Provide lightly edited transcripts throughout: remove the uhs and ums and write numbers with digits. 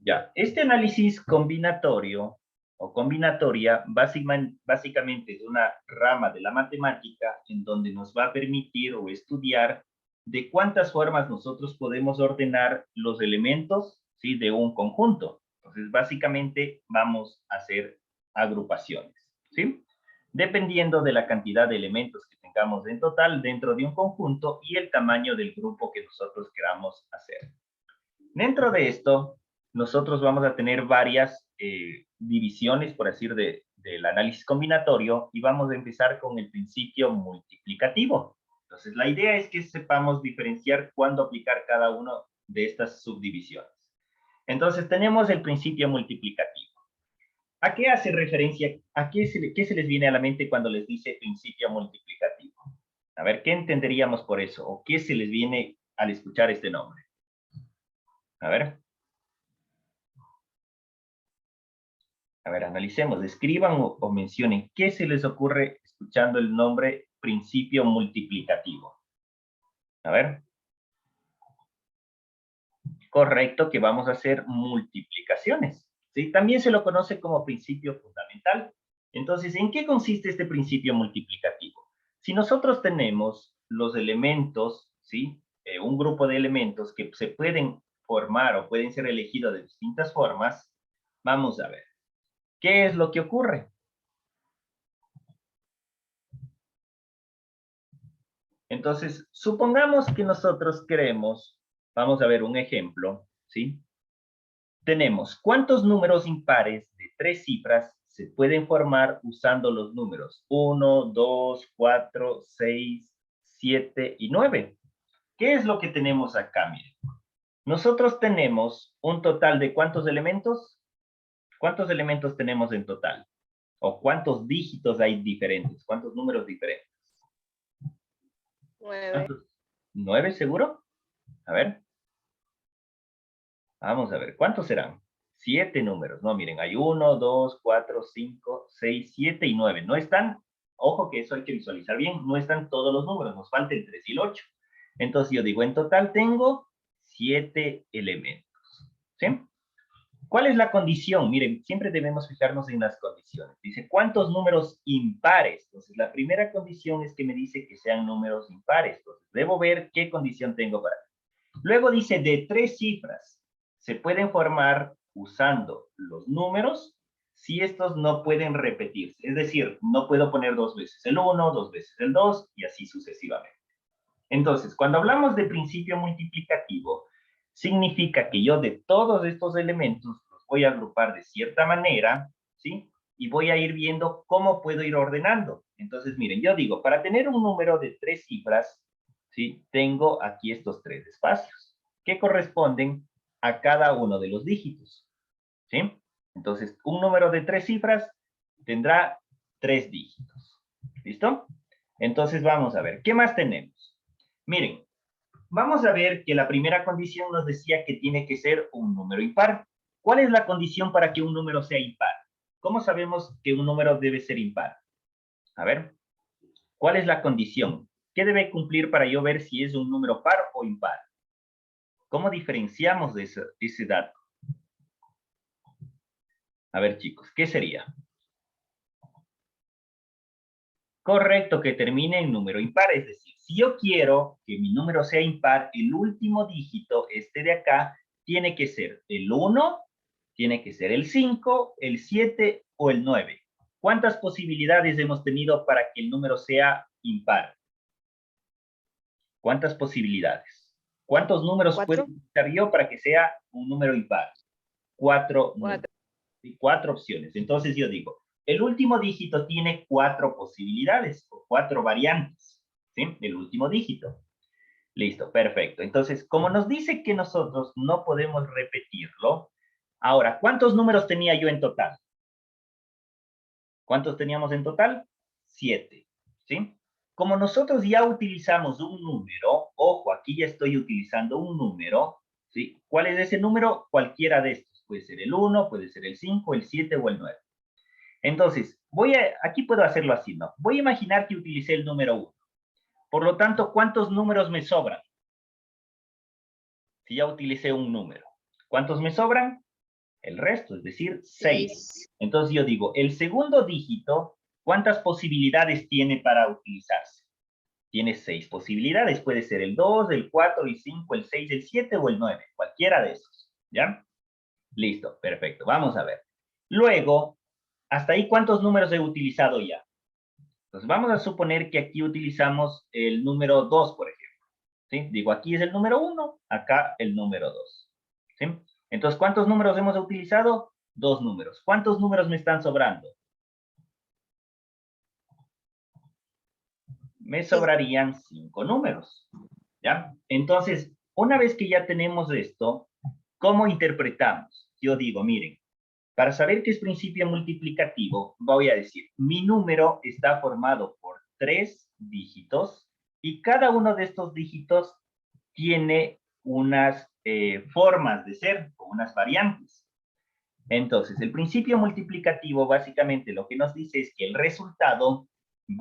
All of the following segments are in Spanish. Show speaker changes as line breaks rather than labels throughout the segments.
Ya, este análisis combinatorio o combinatoria básicamente es una rama de la matemática en donde nos va a permitir o estudiar de cuántas formas nosotros podemos ordenar los elementos, ¿sí?, de un conjunto. Entonces, básicamente vamos a hacer agrupaciones, ¿sí? Dependiendo de la cantidad de elementos que tengamos en total dentro de un conjunto y el tamaño del grupo que nosotros queramos hacer. Dentro de esto, nosotros vamos a tener varias divisiones, por decir, del análisis combinatorio y vamos a empezar con el principio multiplicativo. Entonces, la idea es que sepamos diferenciar cuándo aplicar cada una de estas subdivisiones. Entonces, tenemos el principio multiplicativo. ¿A qué hace referencia? ¿A qué se les viene a la mente cuando les dice principio multiplicativo? A ver, ¿qué entenderíamos por eso? ¿O qué se les viene al escuchar este nombre? A ver. A ver, analicemos, escriban o mencionen qué se les ocurre escuchando el nombre principio multiplicativo. A ver. Correcto, que vamos a hacer multiplicaciones. ¿Sí? También se lo conoce como principio fundamental. Entonces, ¿en qué consiste este principio multiplicativo? Si nosotros tenemos los elementos, ¿sí? Un grupo de elementos que se pueden formar o pueden ser elegidos de distintas formas, vamos a ver. ¿Qué es lo que ocurre? Entonces, supongamos que nosotros queremos, vamos a ver un ejemplo, ¿sí? Tenemos, ¿cuántos números impares de 3 cifras se pueden formar usando los números 1, 2, 4, 6, 7 y 9? ¿Qué es lo que tenemos acá? Miren, nosotros tenemos un total de ¿cuántos elementos? ¿Cuántos elementos tenemos en total? ¿O cuántos dígitos hay diferentes? ¿Cuántos números diferentes?
9.
¿Cuántos? ¿9 seguro? A ver. Vamos a ver, ¿cuántos serán? 7 números, ¿no? Miren, hay 1, 2, 4, 5, 6, 7 y 9. No están, ojo que eso hay que visualizar bien, no están todos los números, nos falta el 3 y el 8. Entonces yo digo, en total tengo 7 elementos, ¿sí? ¿Cuál es la condición? Miren, siempre debemos fijarnos en las condiciones. Dice, ¿cuántos números impares? Entonces, la primera condición es que me dice que sean números impares. Entonces, debo ver qué condición tengo para. Luego dice, de 3 cifras se pueden formar usando los números si estos no pueden repetirse. Es decir, no puedo poner 2 veces el 1, 2 veces el 2 y así sucesivamente. Entonces, cuando hablamos de principio multiplicativo, significa que yo de todos estos elementos los voy a agrupar de cierta manera, ¿sí? Y voy a ir viendo cómo puedo ir ordenando. Entonces, miren, yo digo, para tener un número de 3 cifras, ¿sí? Tengo aquí estos 3 espacios, que corresponden a cada uno de los dígitos, ¿sí? Entonces, un número de 3 cifras tendrá 3 dígitos, ¿listo? Entonces, vamos a ver, ¿qué más tenemos? Miren, vamos a ver que la primera condición nos decía que tiene que ser un número impar. ¿Cuál es la condición para que un número sea impar? ¿Cómo sabemos que un número debe ser impar? A ver, ¿cuál es la condición? ¿Qué debe cumplir para yo ver si es un número par o impar? ¿Cómo diferenciamos de ese dato? A ver, chicos, ¿qué sería? Correcto, que termine en número impar, es decir, si yo quiero que mi número sea impar, el último dígito, este de acá, tiene que ser el 1, tiene que ser el 5, el 7 o el 9. ¿Cuántas posibilidades hemos tenido para que el número sea impar? ¿Cuántas posibilidades? ¿Cuántos números puedo
4.
utilizar yo para que sea un número impar? 4 números.
4.
4 opciones. Entonces yo digo, el último dígito tiene 4 posibilidades o 4 variantes, ¿sí? El último dígito. Listo, perfecto. Entonces, como nos dice que nosotros no podemos repetirlo, ahora, ¿cuántos números tenía yo en total? ¿Cuántos teníamos en total? 7, ¿sí? Como nosotros ya utilizamos un número, ojo, aquí ya estoy utilizando un número, ¿sí? ¿Cuál es ese número? Cualquiera de estos. Puede ser el 1, puede ser el 5, el 7 o el 9. Entonces, aquí puedo hacerlo así, ¿no? Voy a imaginar que utilicé el número 1. Por lo tanto, ¿cuántos números me sobran? Si ya utilicé un número. ¿Cuántos me sobran? El resto, es decir, 6.
6.
Entonces yo digo, el segundo dígito, ¿cuántas posibilidades tiene para utilizarse? Tiene 6 posibilidades. Puede ser el 2, el 4, el 5, el 6, el 7 o el 9. Cualquiera de esos. ¿Ya? Listo, perfecto. Vamos a ver. Luego, hasta ahí, ¿cuántos números he utilizado ya? Entonces, vamos a suponer que aquí utilizamos el número 2, por ejemplo. ¿Sí? Digo, aquí es el número 1, acá el número 2. ¿Sí? Entonces, ¿cuántos números hemos utilizado? 2 números. ¿Cuántos números me están sobrando? Me sobrarían 5 números. ¿Ya? Entonces, una vez que ya tenemos esto, ¿cómo interpretamos? Yo digo, miren, para saber qué es principio multiplicativo, voy a decir, mi número está formado por 3 dígitos y cada uno de estos dígitos tiene unas formas de ser, o unas variantes. Entonces, el principio multiplicativo básicamente lo que nos dice es que el resultado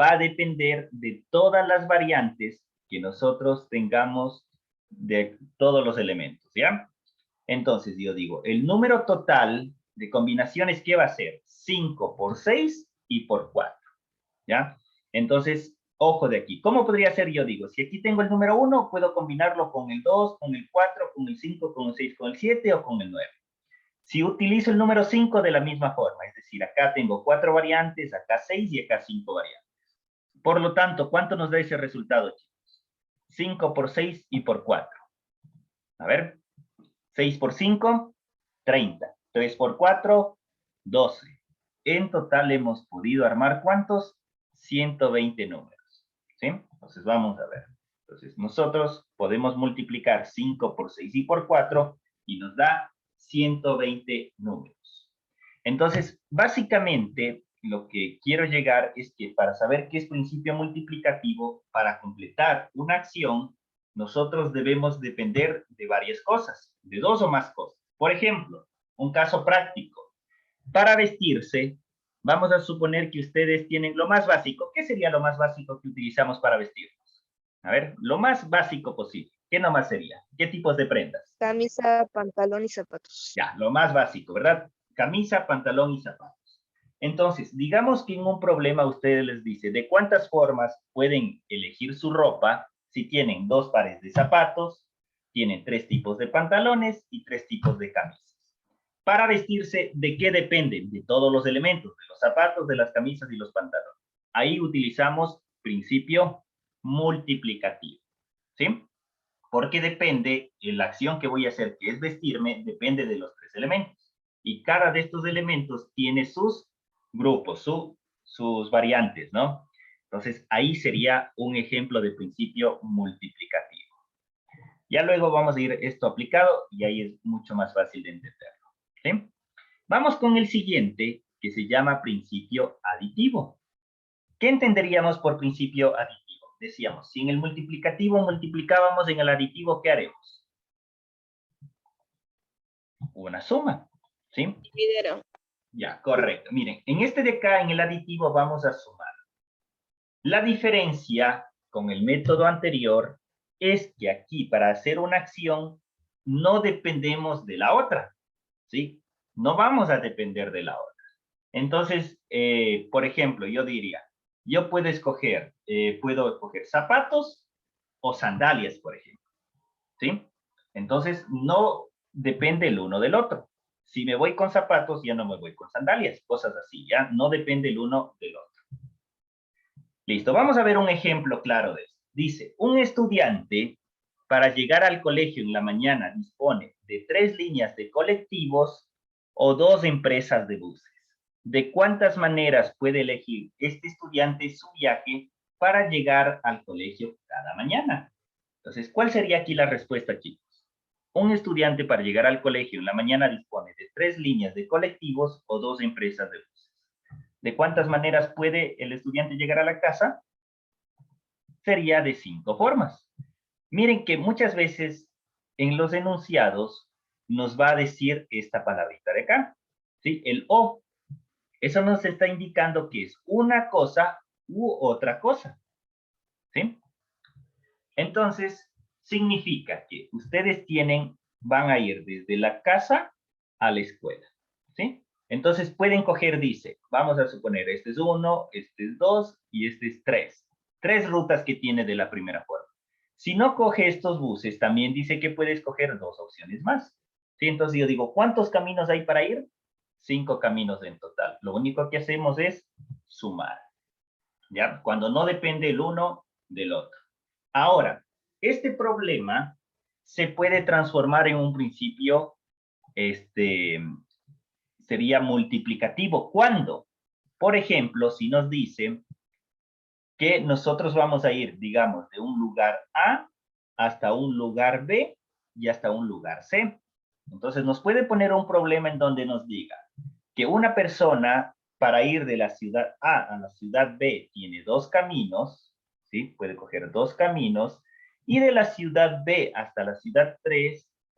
va a depender de todas las variantes que nosotros tengamos de todos los elementos, ¿ya? Entonces, yo digo, el número total de combinaciones, ¿qué va a ser? 5 por 6 y por 4, ¿ya? Entonces, ojo de aquí. ¿Cómo podría ser? Yo digo, si aquí tengo el número 1, puedo combinarlo con el 2, con el 4, con el 5, con el 6, con el 7 o con el 9. Si utilizo el número 5 de la misma forma, es decir, acá tengo 4 variantes, acá 6 y acá 5 variantes. Por lo tanto, ¿cuánto nos da ese resultado, chicos? 5 por 6 y por 4. A ver, 6 por 5, 30. 3 por 4, 12. En total hemos podido armar, ¿cuántos? 120 números. ¿Sí? Entonces vamos a ver. Entonces nosotros podemos multiplicar 5 por 6 y por 4 y nos da 120 números. Entonces, básicamente, lo que quiero llegar es que para saber qué es principio multiplicativo, para completar una acción, nosotros debemos depender de varias cosas, de 2 o más cosas. Por ejemplo, un caso práctico. Para vestirse, vamos a suponer que ustedes tienen lo más básico. ¿Qué sería lo más básico que utilizamos para vestirnos? A ver, lo más básico posible. ¿Qué nomás sería? ¿Qué tipos de prendas?
Camisa, pantalón y zapatos.
Ya, lo más básico, ¿verdad? Camisa, pantalón y zapatos. Entonces, digamos que en un problema ustedes les dice de cuántas formas pueden elegir su ropa si tienen 2 pares de zapatos, tienen 3 tipos de pantalones y 3 tipos de camisas. Para vestirse, ¿de qué dependen? De todos los elementos, de los zapatos, de las camisas y los pantalones. Ahí utilizamos principio multiplicativo, ¿sí? Porque depende, la acción que voy a hacer, que es vestirme, depende de los 3 elementos. Y cada de estos elementos tiene sus grupos, sus variantes, ¿no? Entonces, ahí sería un ejemplo de principio multiplicativo. Ya luego vamos a ir esto aplicado y ahí es mucho más fácil de entenderlo. ¿Sí? Vamos con el siguiente, que se llama principio aditivo. ¿Qué entenderíamos por principio aditivo? Decíamos, si en el multiplicativo multiplicábamos, en el aditivo, ¿qué haremos? Una suma, ¿sí?
Dividieron.
Ya, correcto. Miren, en este de acá, en el aditivo, vamos a sumar. La diferencia con el método anterior es que aquí, para hacer una acción, no dependemos de la otra, ¿sí? No vamos a depender de la otra. Entonces, por ejemplo, yo diría, yo puedo escoger zapatos o sandalias, por ejemplo, ¿sí? Entonces, no depende el uno del otro. Si me voy con zapatos, ya no me voy con sandalias, cosas así, ya no depende el uno del otro. Listo, vamos a ver un ejemplo claro de esto. Dice, un estudiante para llegar al colegio en la mañana dispone de 3 líneas de colectivos o 2 empresas de buses. ¿De cuántas maneras puede elegir este estudiante su viaje para llegar al colegio cada mañana? Entonces, ¿cuál sería aquí la respuesta, chicos? Un estudiante para llegar al colegio en la mañana dispone de 3 líneas de colectivos o 2 empresas de buses. ¿De cuántas maneras puede el estudiante llegar a la casa? Sería de 5 formas. Miren que muchas veces en los enunciados nos va a decir esta palabrita de acá, ¿sí? El o. Eso nos está indicando que es una cosa u otra cosa, ¿sí? Entonces, significa que ustedes van a ir desde la casa a la escuela, ¿sí? Entonces pueden coger, dice, vamos a suponer, este es 1, este es 2 y este es 3. 3 rutas que tiene de la primera forma. Si no coge estos buses, también dice que puede escoger 2 opciones más. ¿Sí? Entonces yo digo, ¿cuántos caminos hay para ir? 5 caminos en total. Lo único que hacemos es sumar. ¿Ya? Cuando no depende el uno del otro. Ahora, este problema se puede transformar en un principio, sería multiplicativo. ¿Cuándo? Por ejemplo, si nos dice que nosotros vamos a ir, digamos, de un lugar A hasta un lugar B y hasta un lugar C. Entonces nos puede poner un problema en donde nos diga que una persona para ir de la ciudad A a la ciudad B tiene 2 caminos, ¿sí? Puede coger 2 caminos, y de la ciudad B hasta la ciudad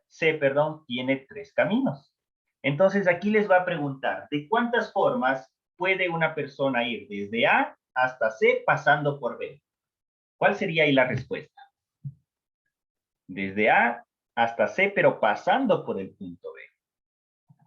C, perdón, tiene 3 caminos. Entonces aquí les va a preguntar, ¿de cuántas formas puede una persona ir desde A hasta C pasando por B? ¿Cuál sería ahí la respuesta? Desde A hasta C, pero pasando por el punto B.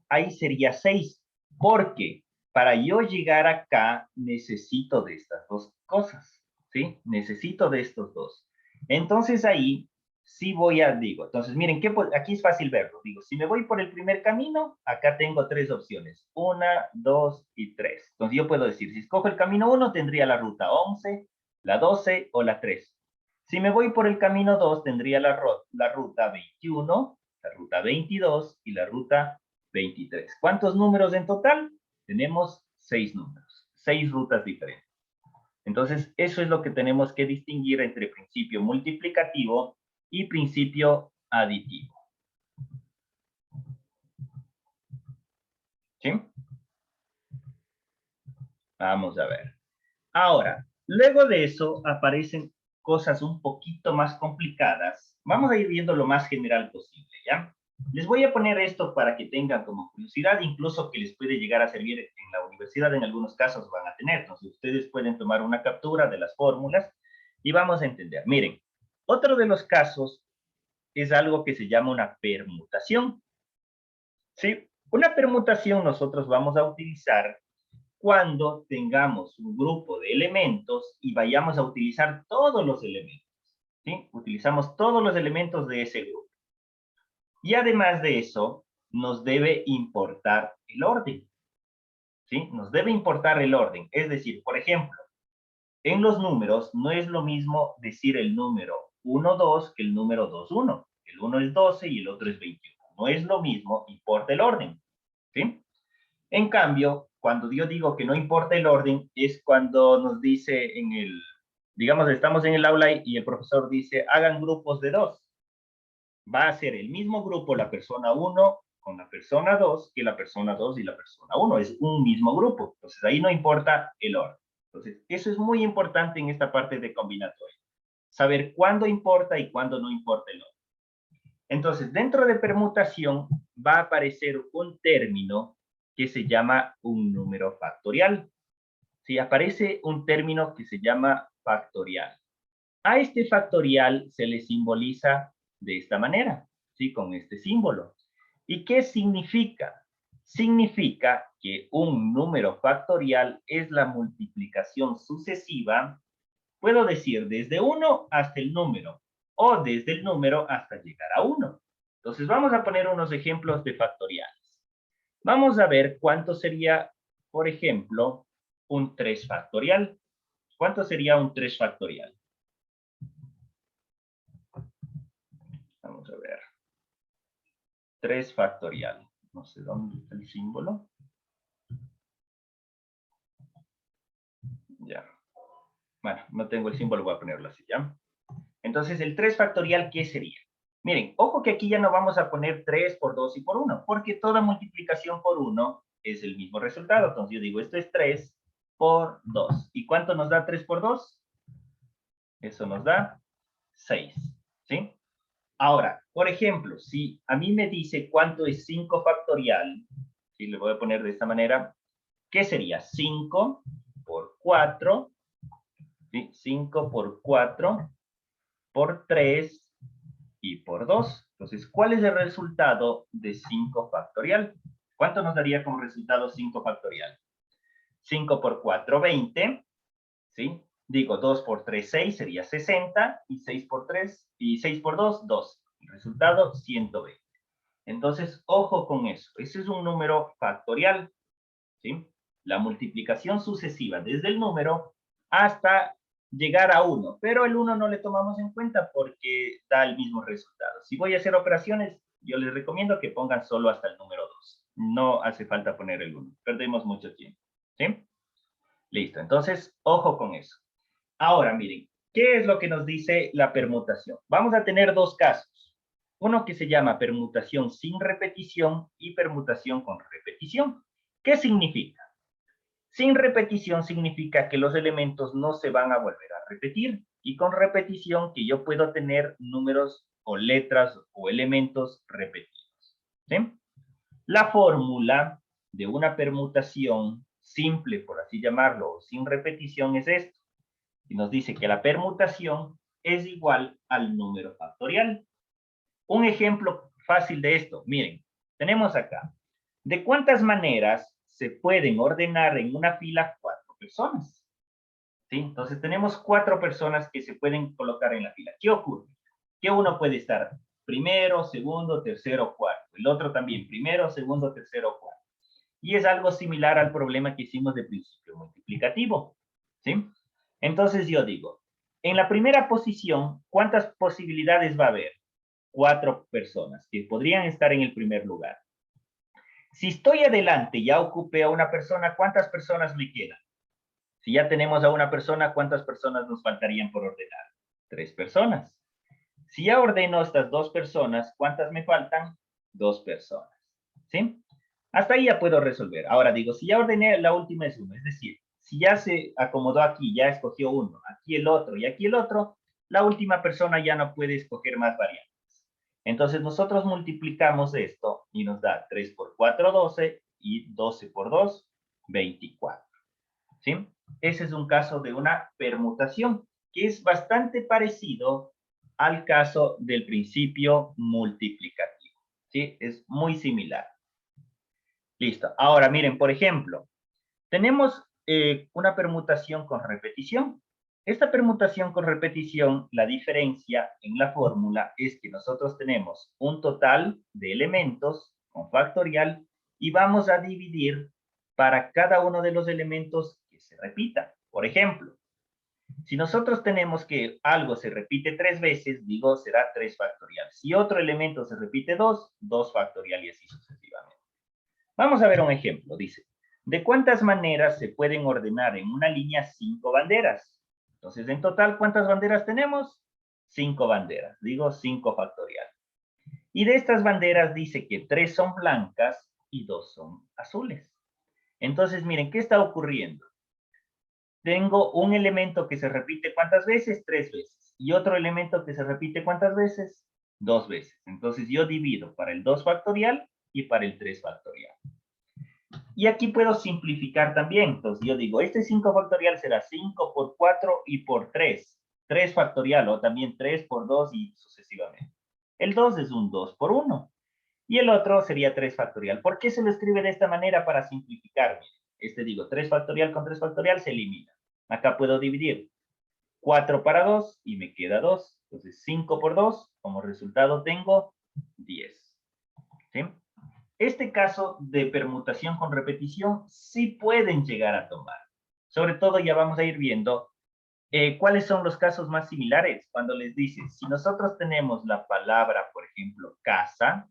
Ahí sería 6, porque para yo llegar acá necesito de estas dos cosas, ¿sí? Necesito de estos dos. Entonces ahí sí voy a, digo, entonces miren, aquí es fácil verlo. Digo, si me voy por el primer camino, acá tengo 3 opciones. 1, 2 y 3. Entonces yo puedo decir, si escojo el camino 1, tendría la ruta 11, la 12 o la 3. Si me voy por el camino 2, tendría la ruta 21, la ruta 22 y la ruta 23. ¿Cuántos números en total? Tenemos 6 números, 6 rutas diferentes. Entonces, eso es lo que tenemos que distinguir entre principio multiplicativo y principio aditivo. ¿Sí? Vamos a ver. Ahora, luego de eso aparecen cosas un poquito más complicadas. Vamos a ir viendo lo más general posible, ¿ya? Les voy a poner esto para que tengan como curiosidad, incluso que les puede llegar a servir en la universidad, en algunos casos van a tener. Entonces, ustedes pueden tomar una captura de las fórmulas y vamos a entender. Miren, otro de los casos es algo que se llama una permutación. ¿Sí? Una permutación nosotros vamos a utilizar cuando tengamos un grupo de elementos y vayamos a utilizar todos los elementos. ¿Sí? Utilizamos todos los elementos de ese grupo. Y además de eso, nos debe importar el orden. ¿Sí? Nos debe importar el orden. Es decir, por ejemplo, en los números no es lo mismo decir el número 1, 2 que el número 2, 1. El uno es 12 y el otro es 21. No es lo mismo, importa el orden. ¿Sí? En cambio, cuando yo digo que no importa el orden, es cuando nos dice digamos, estamos en el aula y el profesor dice, hagan grupos de 2. Va a ser el mismo grupo la persona 1 con la persona 2 que la persona 2 y la persona 1. Es un mismo grupo. Entonces, ahí no importa el orden. Entonces, eso es muy importante en esta parte de combinatoria. Saber cuándo importa y cuándo no importa el orden. Entonces, dentro de permutación va a aparecer un término que se llama un número factorial. Sí, aparece un término que se llama factorial. A este factorial se le simboliza de esta manera, ¿sí? Con este símbolo. ¿Y qué significa? Significa que un número factorial es la multiplicación sucesiva, puedo decir desde 1 hasta el número, o desde el número hasta llegar a 1. Entonces vamos a poner unos ejemplos de factoriales. Vamos a ver cuánto sería, por ejemplo, un 3 factorial. ¿Cuánto sería un 3 factorial? Vamos a ver. 3 factorial. No sé dónde está el símbolo. Ya. Bueno, no tengo el símbolo, voy a ponerlo así, ¿ya? Entonces, el 3 factorial, ¿qué sería? Miren, ojo que aquí ya no vamos a poner 3 por 2 y por 1, porque toda multiplicación por 1 es el mismo resultado. Entonces, yo digo, esto es 3 por 2. ¿Y cuánto nos da 3 por 2? Eso nos da 6, ¿sí? Ahora, por ejemplo, si a mí me dice cuánto es 5 factorial, y le voy a poner de esta manera, ¿qué sería? 5 por 4, ¿sí? 5 por 4 por 3 y por 2. Entonces, ¿cuál es el resultado de 5 factorial? ¿Cuánto nos daría como resultado 5 factorial? 5 por 4, 20, ¿sí? Digo, 2 por 3, 6, sería 60, y 6 por 3, y 6 por 2, 2. El resultado, 120. Entonces, ojo con eso. Ese es un número factorial, ¿sí? La multiplicación sucesiva desde el número hasta llegar a 1, pero el 1 no le tomamos en cuenta porque da el mismo resultado. Si voy a hacer operaciones, yo les recomiendo que pongan solo hasta el número 2. No hace falta poner el 1. Perdemos mucho tiempo, ¿sí? Listo, entonces, ojo con eso. Ahora, miren, ¿qué es lo que nos dice la permutación? Vamos a tener dos casos. Uno que se llama permutación sin repetición y permutación con repetición. ¿Qué significa? Sin repetición significa que los elementos no se van a volver a repetir, y con repetición que yo puedo tener números o letras o elementos repetidos, ¿sí? La fórmula de una permutación simple, por así llamarlo, sin repetición es esto. Y nos dice que la permutación es igual al número factorial. Un ejemplo fácil de esto, miren, tenemos acá, ¿de cuántas maneras se pueden ordenar en una fila 4 personas? ¿Sí? Entonces tenemos 4 personas que se pueden colocar en la fila. ¿Qué ocurre? Que uno puede estar primero, segundo, tercero, cuarto. El otro también, primero, segundo, tercero, cuarto. Y es algo similar al problema que hicimos de principio multiplicativo, ¿sí? Entonces yo digo, en la primera posición, ¿cuántas posibilidades va a haber? 4 personas que podrían estar en el primer lugar. Si estoy adelante, ya ocupé a una persona, ¿cuántas personas me quedan? Si ya tenemos a una persona, ¿cuántas personas nos faltarían por ordenar? 3 personas. Si ya ordeno a estas 2 personas, ¿cuántas me faltan? 2 personas. ¿Sí? Hasta ahí ya puedo resolver. Ahora digo, si ya ordené, la última es 1. Es decir, si ya se acomodó aquí, ya escogió uno, aquí el otro y aquí el otro, la última persona ya no puede escoger más variantes. Entonces nosotros multiplicamos esto y nos da 3 por 4, 12 y 12 por 2, 24. ¿Sí? Ese es un caso de una permutación que es bastante parecido al caso del principio multiplicativo. ¿Sí? Es muy similar. Listo. Ahora miren, por ejemplo, tenemos una permutación con repetición. Esta permutación con repetición, la diferencia en la fórmula es que nosotros tenemos un total de elementos con factorial y vamos a dividir para cada uno de los elementos que se repita. Por ejemplo, si nosotros tenemos que algo se repite 3 veces, digo, será 3 factorial. Si otro elemento se repite 2, 2 factorial y así sucesivamente. Vamos a ver un ejemplo. Dice, ¿de cuántas maneras se pueden ordenar en una línea 5 banderas? Entonces, en total, ¿cuántas banderas tenemos? 5 banderas. Digo 5 factorial. Y de estas banderas dice que 3 son blancas y 2 son azules. Entonces, miren, ¿qué está ocurriendo? Tengo un elemento que se repite ¿cuántas veces? 3 veces. Y otro elemento que se repite ¿cuántas veces? 2 veces. Entonces, yo divido para el 2 factorial y para el 3 factorial. Y aquí puedo simplificar también. Entonces yo digo, este 5 factorial será 5 por 4 y por 3. 3 factorial o también 3 por 2 y sucesivamente. El 2 es un 2 por 1. Y el otro sería 3 factorial. ¿Por qué se lo escribe de esta manera para simplificar? Este digo, 3 factorial con 3 factorial se elimina. Acá puedo dividir 4 para 2 y me queda 2. Entonces 5 por 2, como resultado tengo 10. ¿Sí? Este caso de permutación con repetición sí pueden llegar a tomar. Sobre todo ya vamos a ir viendo cuáles son los casos más similares. Cuando les dicen, si nosotros tenemos la palabra, por ejemplo, casa,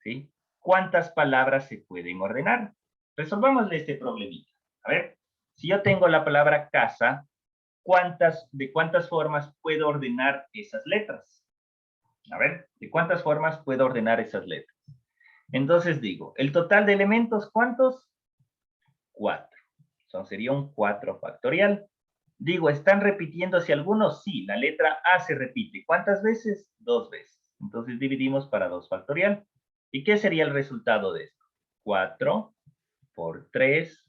¿sí? ¿Cuántas palabras se pueden ordenar? Resolvámosle este problemita. A ver, si yo tengo la palabra casa, ¿de cuántas formas puedo ordenar esas letras? A ver, ¿de cuántas formas puedo ordenar esas letras? Entonces digo, el total de elementos, ¿cuántos? 4. Sería un 4 factorial. Digo, ¿están repitiéndose algunos? Sí, la letra A se repite. ¿Cuántas veces? 2 veces. Entonces dividimos para 2 factorial. ¿Y qué sería el resultado de esto? 4 por 3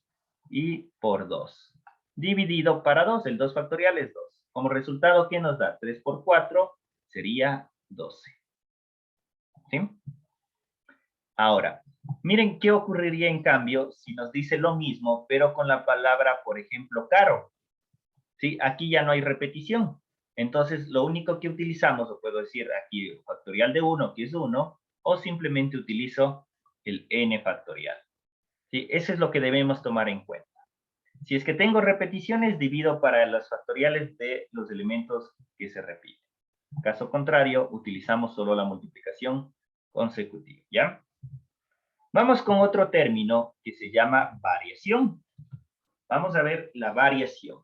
y por 2. Dividido para 2, el 2 factorial es 2. Como resultado, ¿qué nos da? 3 por 4 sería 12. ¿Sí? Ahora, miren qué ocurriría en cambio si nos dice lo mismo, pero con la palabra, por ejemplo, caro. ¿Sí? Aquí ya no hay repetición. Entonces, lo único que utilizamos, o puedo decir aquí el factorial de 1, que es 1, o simplemente utilizo el n factorial. ¿Sí? Eso es lo que debemos tomar en cuenta. Si es que tengo repeticiones, divido para los factoriales de los elementos que se repiten. Caso contrario, utilizamos solo la multiplicación consecutiva, ¿ya? Vamos con otro término que se llama variación. Vamos a ver la variación.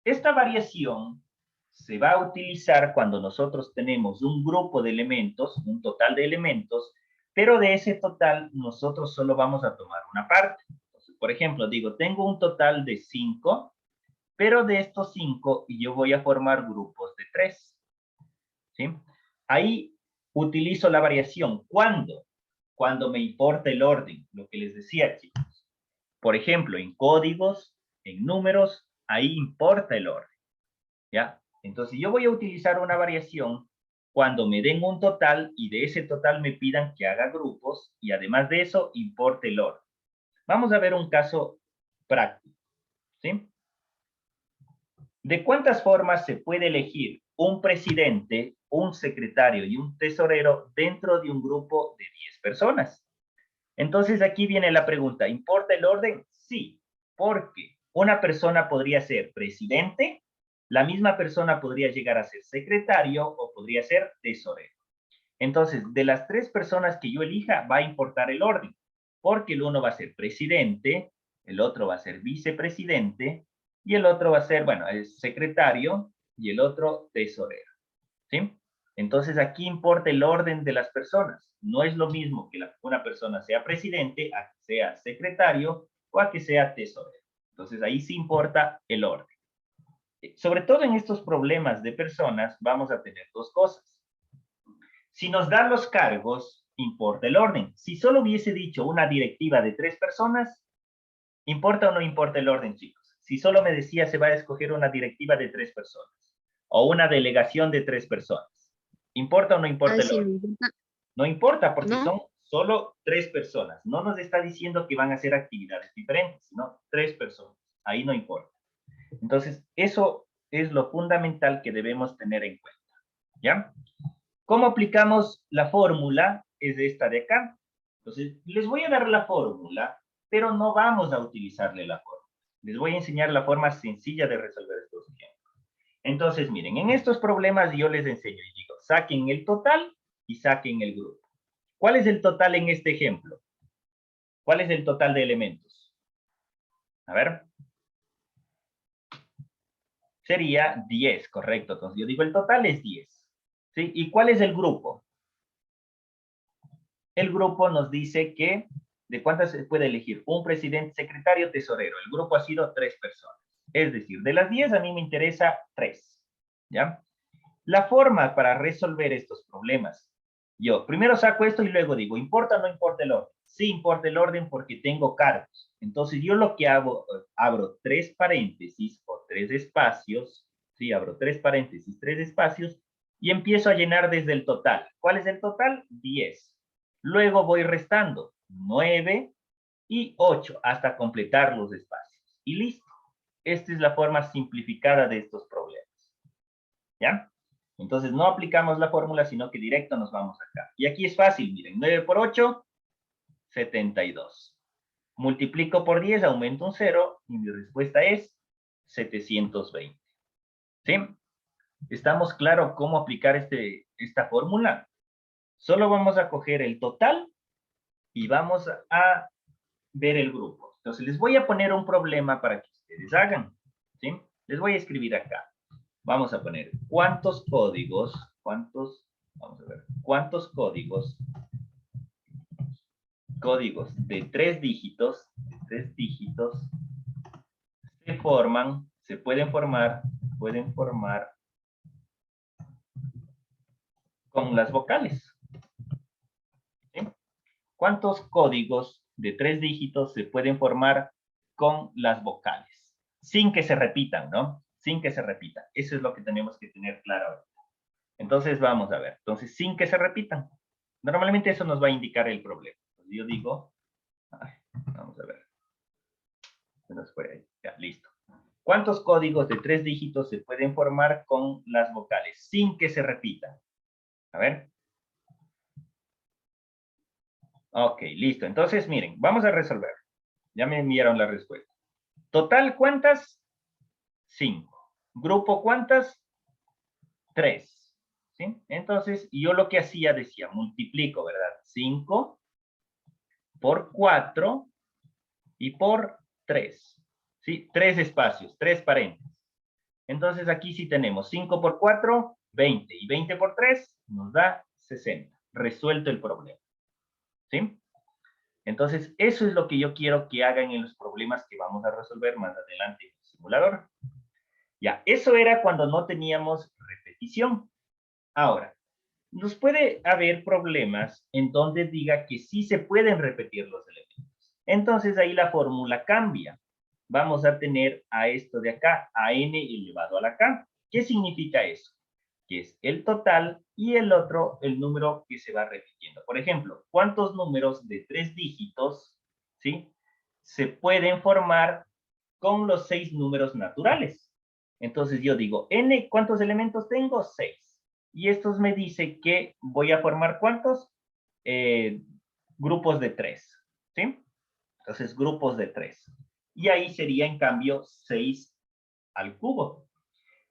Esta variación se va a utilizar cuando nosotros tenemos un grupo de elementos, un total de elementos, pero de ese total nosotros solo vamos a tomar una parte. Entonces, por ejemplo, digo, tengo un total de 5, pero de estos 5 yo voy a formar grupos de 3. ¿Sí? Ahí utilizo la variación. ¿Cuándo? Cuando me importa el orden, lo que les decía, chicos. Por ejemplo, en códigos, en números, ahí importa el orden. ¿Ya? Entonces yo voy a utilizar una variación cuando me den un total y de ese total me pidan que haga grupos y además de eso importe el orden. Vamos a ver un caso práctico. ¿Sí? ¿De cuántas formas se puede elegir un presidente, un secretario y un tesorero dentro de un grupo de 10 personas? Entonces aquí viene la pregunta, ¿importa el orden? Sí, porque una persona podría ser presidente, la misma persona podría llegar a ser secretario o podría ser tesorero. Entonces, de las 3 personas que yo elija, va a importar el orden, porque el uno va a ser presidente, el otro va a ser vicepresidente y el otro va a ser, bueno, es secretario y el otro tesorero. ¿Sí? Entonces aquí importa el orden de las personas. No es lo mismo que una persona sea presidente, a que sea secretario o a que sea tesorero. Entonces ahí sí importa el orden. Sobre todo en estos problemas de personas vamos a tener dos cosas. Si nos dan los cargos, importa el orden. Si solo hubiese dicho una directiva de 3 personas, ¿importa o no importa el orden, chicos? Si solo me decía se va a escoger una directiva de 3 personas o una delegación de 3 personas, ¿importa o no importa
Ahí
el
sí
orden?
no importa.
No importa porque
¿No?
son solo 3 personas. No nos está diciendo que van a hacer actividades diferentes, sino 3 personas. Ahí no importa. Entonces, eso es lo fundamental que debemos tener en cuenta. ¿Ya? ¿Cómo aplicamos la fórmula? Es esta de acá. Entonces, les voy a dar la fórmula, pero no vamos a utilizarle la fórmula. Les voy a enseñar la forma sencilla de resolver estos ejemplos. Entonces, miren, en estos problemas yo les enseño y digo, saquen el total y saquen el grupo. ¿Cuál es el total en este ejemplo? ¿Cuál es el total de elementos? A ver. Sería 10, correcto. Entonces yo digo el total es 10. ¿Sí? ¿Y cuál es el grupo? El grupo nos dice que de cuántas se puede elegir un presidente, secretario, tesorero. El grupo ha sido 3 personas. Es decir, de las 10 a mí me interesa 3. ¿Ya? La forma para resolver estos problemas. Yo primero saco esto y luego digo, ¿importa o no importa el orden? Sí importa el orden porque tengo cargos. Entonces yo lo que hago, abro 3 paréntesis o 3 espacios. Sí, abro 3 paréntesis, 3 espacios y empiezo a llenar desde el total. ¿Cuál es el total? 10. Luego voy restando 9 y 8 hasta completar los espacios. Y listo. Esta es la forma simplificada de estos problemas. ¿Ya? Entonces no aplicamos la fórmula, sino que directo nos vamos acá. Y aquí es fácil, miren, 9 por 8, 72. Multiplico por 10, aumento un 0 y mi respuesta es 720. ¿Sí? ¿Estamos claros cómo aplicar esta fórmula? Solo vamos a coger el total y vamos a ver el grupo. Entonces les voy a poner un problema para que ustedes hagan. ¿Sí? Les voy a escribir acá. Vamos a poner cuántos códigos de 3 dígitos, pueden formar con las vocales. ¿Sí? ¿Cuántos códigos de 3 dígitos se pueden formar con las vocales? Sin que se repitan, ¿no? Sin que se repitan. Eso es lo que tenemos que tener claro ahora. Entonces, vamos a ver. Entonces, sin que se repitan. Normalmente eso nos va a indicar el problema. Entonces yo digo, ay, vamos a ver. Se nos fue ahí. Ya, listo. ¿Cuántos códigos de 3 dígitos se pueden formar con las vocales sin que se repitan? A ver. Ok, listo. Entonces, miren, vamos a resolver. Ya me enviaron la respuesta. Total, ¿cuántas? 5. Grupo, ¿cuántas? 3. ¿Sí? Entonces, yo lo que hacía, decía, multiplico, ¿verdad? 5 por 4 y por 3. ¿Sí? 3 espacios, 3 paréntesis. Entonces, aquí sí tenemos 5 por 4, 20. Y 20 por 3 nos da 60. Resuelto el problema. ¿Sí? Entonces, eso es lo que yo quiero que hagan en los problemas que vamos a resolver más adelante en el simulador. Ya, eso era cuando no teníamos repetición. Ahora, nos puede haber problemas en donde diga que sí se pueden repetir los elementos. Entonces, ahí la fórmula cambia. Vamos a tener a esto de acá, a n elevado a la k. ¿Qué significa eso? Que es el total y el otro, el número que se va repitiendo. Por ejemplo, ¿cuántos números de 3 dígitos, ¿sí? Se pueden formar con los 6 números naturales? Entonces yo digo, n, ¿cuántos elementos tengo? 6. Y estos me dice que voy a formar ¿cuántos? Grupos de 3, ¿sí? Entonces, grupos de 3. Y ahí sería, en cambio, 6 al cubo.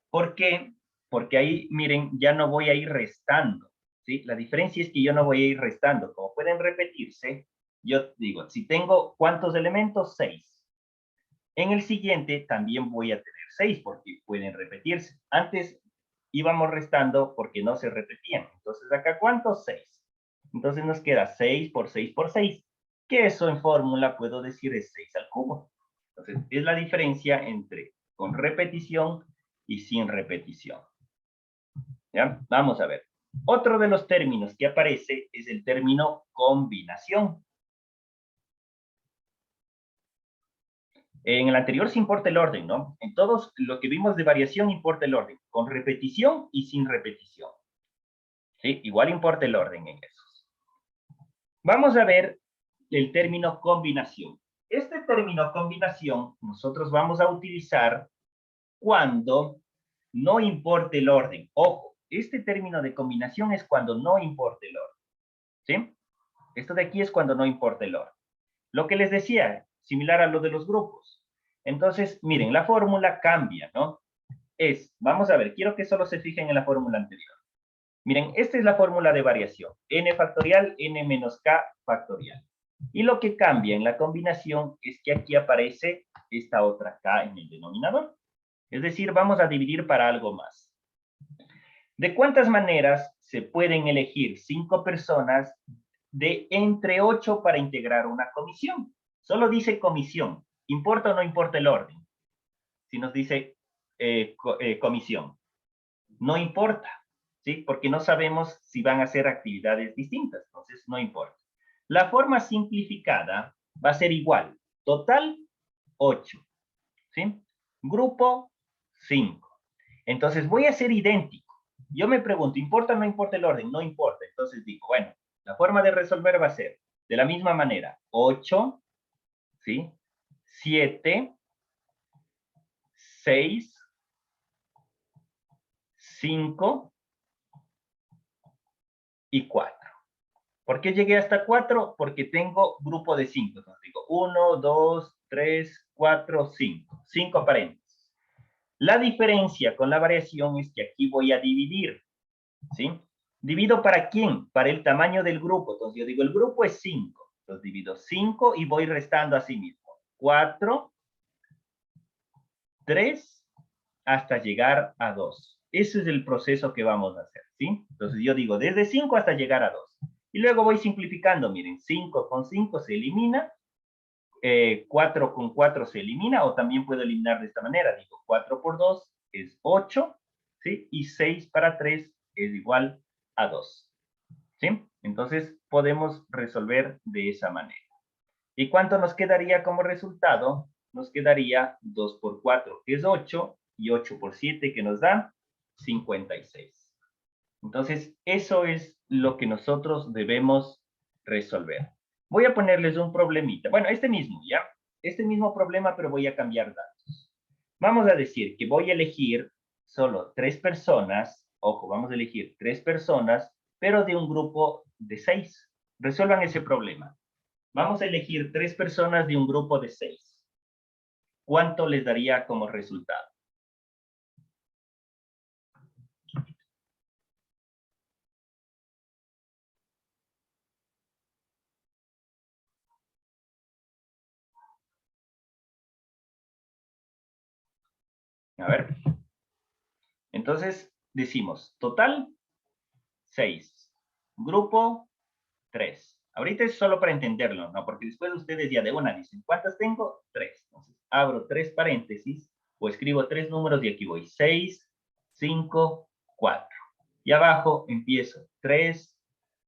¿Por qué? Porque ahí, miren, ya no voy a ir restando, ¿sí? La diferencia es que yo no voy a ir restando. Como pueden repetirse, yo digo, si tengo, ¿cuántos elementos? 6. En el siguiente también voy a tener 6 porque pueden repetirse. Antes íbamos restando porque no se repetían. Entonces, acá, ¿cuántos? 6. Entonces nos queda 6 por 6 por 6, que eso en fórmula puedo decir es 6 al cubo. Entonces, es la diferencia entre con repetición y sin repetición. ¿Ya? Vamos a ver. Otro de los términos que aparece es el término combinación. En el anterior se importa el orden, ¿no? En todos lo que vimos de variación importa el orden, con repetición y sin repetición. ¿Sí? Igual importa el orden en esos. Vamos a ver el término combinación. Este término combinación nosotros vamos a utilizar cuando no importe el orden. Ojo, este término de combinación es cuando no importa el orden. ¿Sí? Esto de aquí es cuando no importa el orden. Lo que les decía, similar a lo de los grupos. Entonces, miren, la fórmula cambia, ¿no? Vamos a ver, quiero que solo se fijen en la fórmula anterior. Miren, esta es la fórmula de variación. N factorial, n menos k factorial. Y lo que cambia en la combinación es que aquí aparece esta otra k en el denominador. Es decir, vamos a dividir para algo más. ¿De cuántas maneras se pueden elegir 5 personas de entre 8 para integrar una comisión? Solo dice comisión. ¿Importa o no importa el orden? Si nos dice comisión. No importa, ¿sí? Porque no sabemos si van a hacer actividades distintas. Entonces, no importa. La forma simplificada va a ser igual. Total, 8. ¿Sí? Grupo, 5. Entonces, voy a ser idéntico. Yo me pregunto, ¿importa o no importa el orden? No importa. Entonces digo, bueno, la forma de resolver va a ser de la misma manera. 8, ¿sí? 7, 6, 5 y 4. ¿Por qué llegué hasta 4? Porque tengo grupo de 5. Entonces digo 1, 2, 3, 4, 5. 5 paréntesis. La diferencia con la variación es que aquí voy a dividir, ¿sí? ¿Divido para quién? Para el tamaño del grupo. Entonces yo digo, el grupo es 5. Entonces divido 5 y voy restando así mismo. 4, 3, hasta llegar a 2. Ese es el proceso que vamos a hacer, ¿sí? Entonces yo digo, desde 5 hasta llegar a 2. Y luego voy simplificando, miren, 5 con 5 se elimina, 4 con 4 se elimina, o también puedo eliminar de esta manera, digo, 4 por 2 es 8, ¿sí? Y 6 para 3 es igual a 2, ¿sí? Entonces podemos resolver de esa manera. ¿Y cuánto nos quedaría como resultado? Nos quedaría 2 por 4, que es 8, y 8 por 7, que nos da 56. Entonces, eso es lo que nosotros debemos resolver. Voy a ponerles un problemita. Bueno, este mismo, ¿ya? Este mismo problema, pero voy a cambiar datos. Vamos a decir que voy a elegir solo 3 personas. Ojo, vamos a elegir 3 personas, pero de un grupo de 6. Resuelvan ese problema. Vamos a elegir 3 personas de un grupo de 6. ¿Cuánto les daría como resultado? A ver. Entonces, decimos, total, 6. Grupo, 3. Ahorita es solo para entenderlo, ¿no? Porque después ustedes ya de una dicen, ¿cuántas tengo? 3. Entonces, abro 3 paréntesis o escribo 3 números y aquí voy. 6, 5, 4. Y abajo empiezo 3,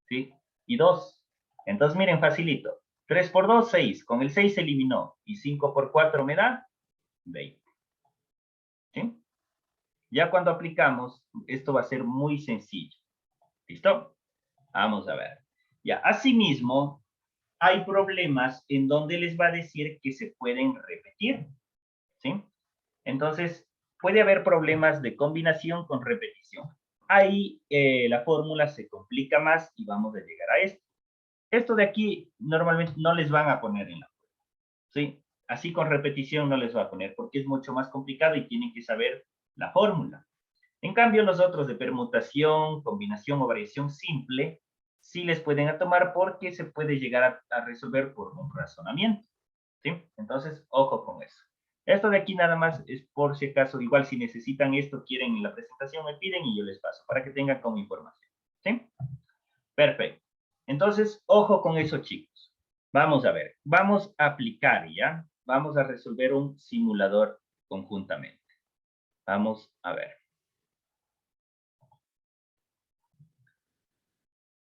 ¿sí? Y 2. Entonces, miren, facilito. 3 por 2, 6. Con el 6 se eliminó. Y 5 por 4 me da 20. ¿Sí? Ya cuando aplicamos, esto va a ser muy sencillo. ¿Listo? Vamos a ver. Ya, asimismo, hay problemas en donde les va a decir que se pueden repetir, ¿sí? Entonces, puede haber problemas de combinación con repetición. Ahí la fórmula se complica más y vamos a llegar a esto. Esto de aquí normalmente no les van a poner en la fórmula, ¿sí? Así con repetición no les va a poner porque es mucho más complicado y tienen que saber la fórmula. En cambio, los otros de permutación, combinación o variación simple, sí les pueden tomar porque se puede llegar a resolver por un razonamiento. ¿Sí? Entonces, ojo con eso. Esto de aquí nada más es por si acaso, igual si necesitan esto, quieren en la presentación, me piden y yo les paso para que tengan como información. ¿Sí? Perfecto. Entonces, ojo con eso, chicos. Vamos a ver. Vamos a aplicar, ¿ya? Vamos a resolver un simulador conjuntamente. Vamos a ver.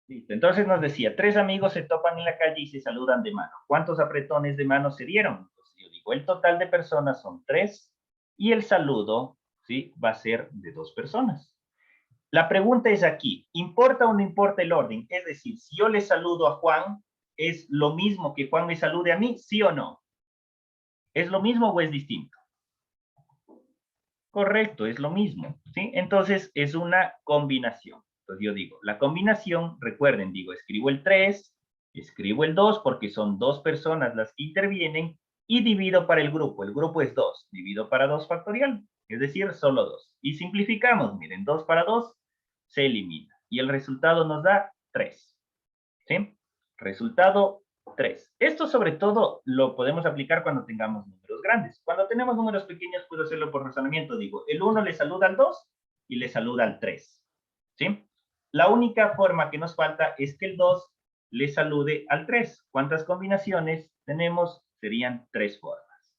Listo. Entonces nos decía, 3 amigos se topan en la calle y se saludan de mano. ¿Cuántos apretones de mano se dieron? Entonces yo digo, el total de personas son 3 y el saludo, ¿sí? Va a ser de 2 personas. La pregunta es aquí, ¿importa o no importa el orden? Es decir, si yo le saludo a Juan, ¿es lo mismo que Juan me salude a mí? ¿Sí o no? ¿Es lo mismo o es distinto? Correcto, es lo mismo, ¿sí? Entonces es una combinación. Entonces yo digo, la combinación, recuerden, digo, escribo el 3, escribo el 2 porque son 2 personas las que intervienen y divido para el grupo es 2, divido para 2 factorial, es decir, solo 2. Y simplificamos, miren, 2 para 2 se elimina y el resultado nos da 3, ¿sí? Resultado 3. Esto sobre todo lo podemos aplicar cuando tengamos números grandes. Cuando tenemos números pequeños puedo hacerlo por razonamiento. Digo, el 1 le saluda al 2 y le saluda al 3. ¿Sí? La única forma que nos falta es que el 2 le salude al 3. ¿Cuántas combinaciones tenemos? Serían 3 formas.